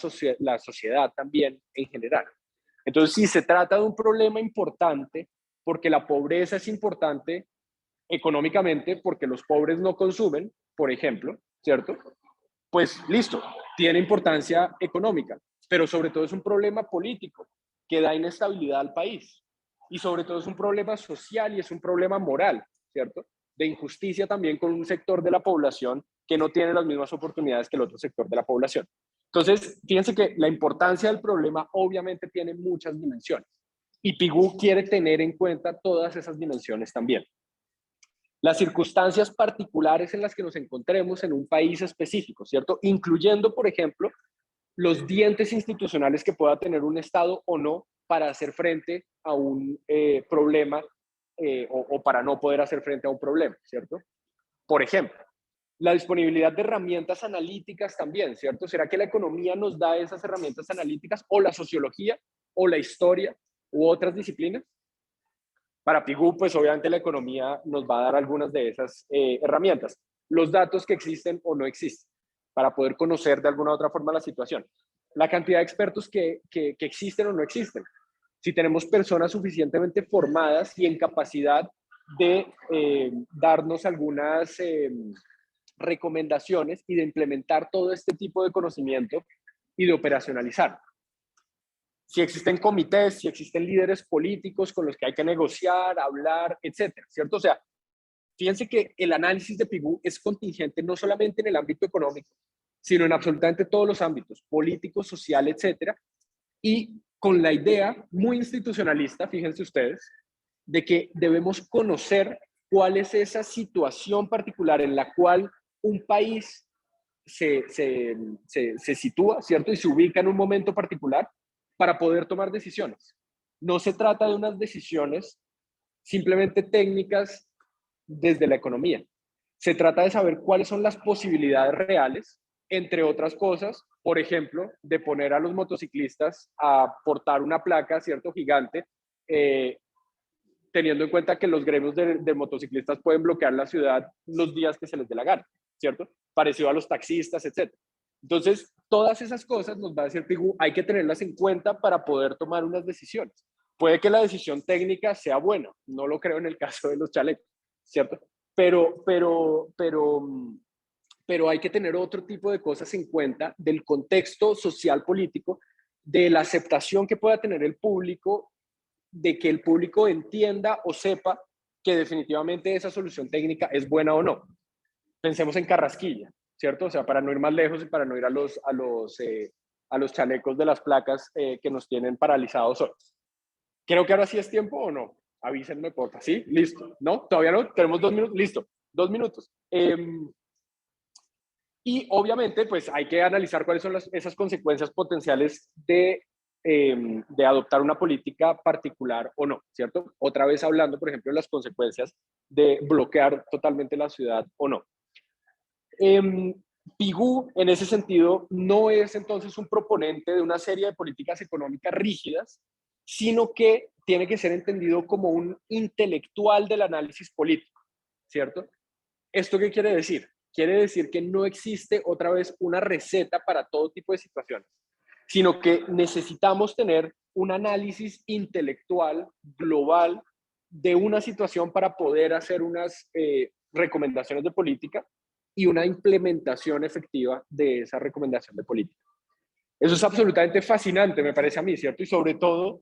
sociedad también en general. Entonces, si se trata de un problema importante, porque la pobreza es importante económicamente, porque los pobres no consumen, por ejemplo, ¿cierto? Pues listo, tiene importancia económica, pero sobre todo es un problema político que da inestabilidad al país. Y sobre todo es un problema social y es un problema moral, ¿cierto? De injusticia también con un sector de la población que no tiene las mismas oportunidades que el otro sector de la población. Entonces, fíjense que la importancia del problema obviamente tiene muchas dimensiones y Pigou quiere tener en cuenta todas esas dimensiones también. Las circunstancias particulares en las que nos encontremos en un país específico, ¿cierto? Incluyendo, por ejemplo, los dientes institucionales que pueda tener un Estado o no para hacer frente a un problema o para no poder hacer frente a un problema, ¿cierto? Por ejemplo, la disponibilidad de herramientas analíticas también, ¿cierto? ¿Será que la economía nos da esas herramientas analíticas o la sociología o la historia u otras disciplinas? Para Pigou, pues obviamente la economía nos va a dar algunas de esas herramientas. Los datos que existen o no existen, para poder conocer de alguna u otra forma la situación. La cantidad de expertos que existen o no existen. Si tenemos personas suficientemente formadas y en capacidad de darnos algunas recomendaciones y de implementar todo este tipo de conocimiento y de operacionalizar. Si existen comités, si existen líderes políticos con los que hay que negociar, hablar, etcétera, ¿cierto? O sea, fíjense que el análisis de Pigou es contingente no solamente en el ámbito económico, sino en absolutamente todos los ámbitos, político, social, etcétera, y con la idea muy institucionalista, fíjense ustedes, de que debemos conocer cuál es esa situación particular en la cual un país se sitúa, ¿cierto? Y se ubica en un momento particular para poder tomar decisiones. No se trata de unas decisiones simplemente técnicas desde la economía. Se trata de saber cuáles son las posibilidades reales, entre otras cosas, por ejemplo, de poner a los motociclistas a portar una placa, ¿cierto? Gigante, teniendo en cuenta que los gremios de motociclistas pueden bloquear la ciudad los días que se les dé la gana, ¿cierto? Parecido a los taxistas, etc. Entonces, todas esas cosas nos va a decir Pigou, hay que tenerlas en cuenta para poder tomar unas decisiones. Puede que la decisión técnica sea buena, no lo creo en el caso de los chalecos, ¿cierto? Pero hay que tener otro tipo de cosas en cuenta del contexto social político, de la aceptación que pueda tener el público, de que el público entienda o sepa que definitivamente esa solución técnica es buena o no. Pensemos en Carrasquilla, ¿cierto? O sea, para no ir más lejos y para no ir a los chalecos de las placas que nos tienen paralizados hoy. Creo que ahora sí es tiempo o no. Avísenme, porfa. ¿Sí? Listo. ¿No? ¿Todavía no? Tenemos 2 minutos. Listo. 2 minutos. Y obviamente, pues hay que analizar cuáles son esas consecuencias potenciales de adoptar una política particular o no, ¿cierto? Otra vez hablando, por ejemplo, de las consecuencias de bloquear totalmente la ciudad o no. Pigou, en ese sentido, no es entonces un proponente de una serie de políticas económicas rígidas, sino que tiene que ser entendido como un intelectual del análisis político, ¿cierto? ¿Esto qué quiere decir? Quiere decir que no existe otra vez una receta para todo tipo de situaciones, sino que necesitamos tener un análisis intelectual global de una situación para poder hacer unas recomendaciones de política y una implementación efectiva de esa recomendación de política. Eso es absolutamente fascinante, me parece a mí, ¿cierto? Y sobre todo,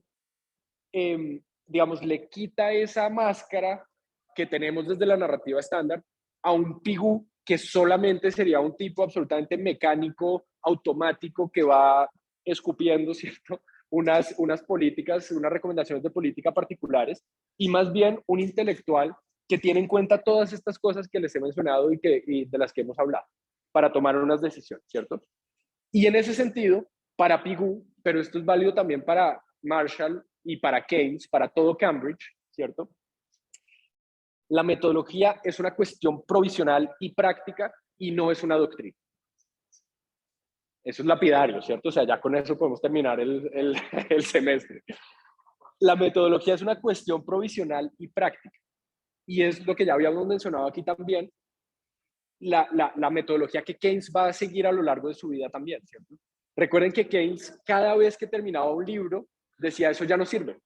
digamos, le quita esa máscara que tenemos desde la narrativa estándar a un pigú que solamente sería un tipo absolutamente mecánico, automático, que va escupiendo, ¿cierto? Unas políticas, unas recomendaciones de política particulares, y más bien un intelectual que tiene en cuenta todas estas cosas que les he mencionado y de las que hemos hablado para tomar unas decisiones, ¿cierto? Y en ese sentido, para Pigou, pero esto es válido también para Marshall y para Keynes, para todo Cambridge, ¿cierto? La metodología es una cuestión provisional y práctica y no es una doctrina. Eso es lapidario, ¿cierto? O sea, ya con eso podemos terminar el semestre. La metodología es una cuestión provisional y práctica. Y es lo que ya habíamos mencionado aquí también, la metodología que Keynes va a seguir a lo largo de su vida también, ¿cierto? Recuerden que Keynes, cada vez que terminaba un libro, decía, eso ya no sirve.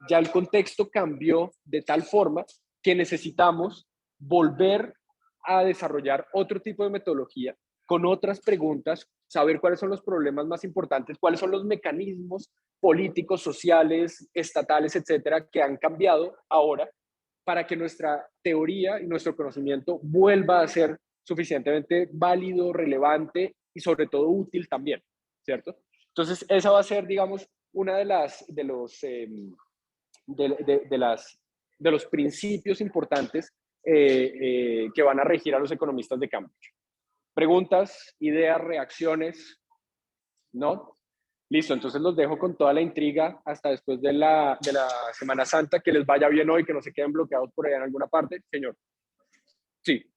Ya el contexto cambió de tal forma que necesitamos volver a desarrollar otro tipo de metodología con otras preguntas, saber cuáles son los problemas más importantes, cuáles son los mecanismos políticos, sociales, estatales, etcétera, que han cambiado ahora para que nuestra teoría y nuestro conocimiento vuelva a ser suficientemente válido, relevante y sobre todo útil también, ¿cierto? Entonces, esa va a ser, digamos, una de los principios importantes que van a regir a los economistas de Cambridge. Preguntas, ideas, reacciones, ¿no? Listo, entonces los dejo con toda la intriga hasta después de la Semana Santa. Que les vaya bien hoy, que no se queden bloqueados por allá en alguna parte. Señor. Sí.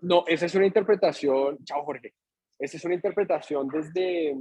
No, esa es una interpretación, chao Jorge, esa es una interpretación desde,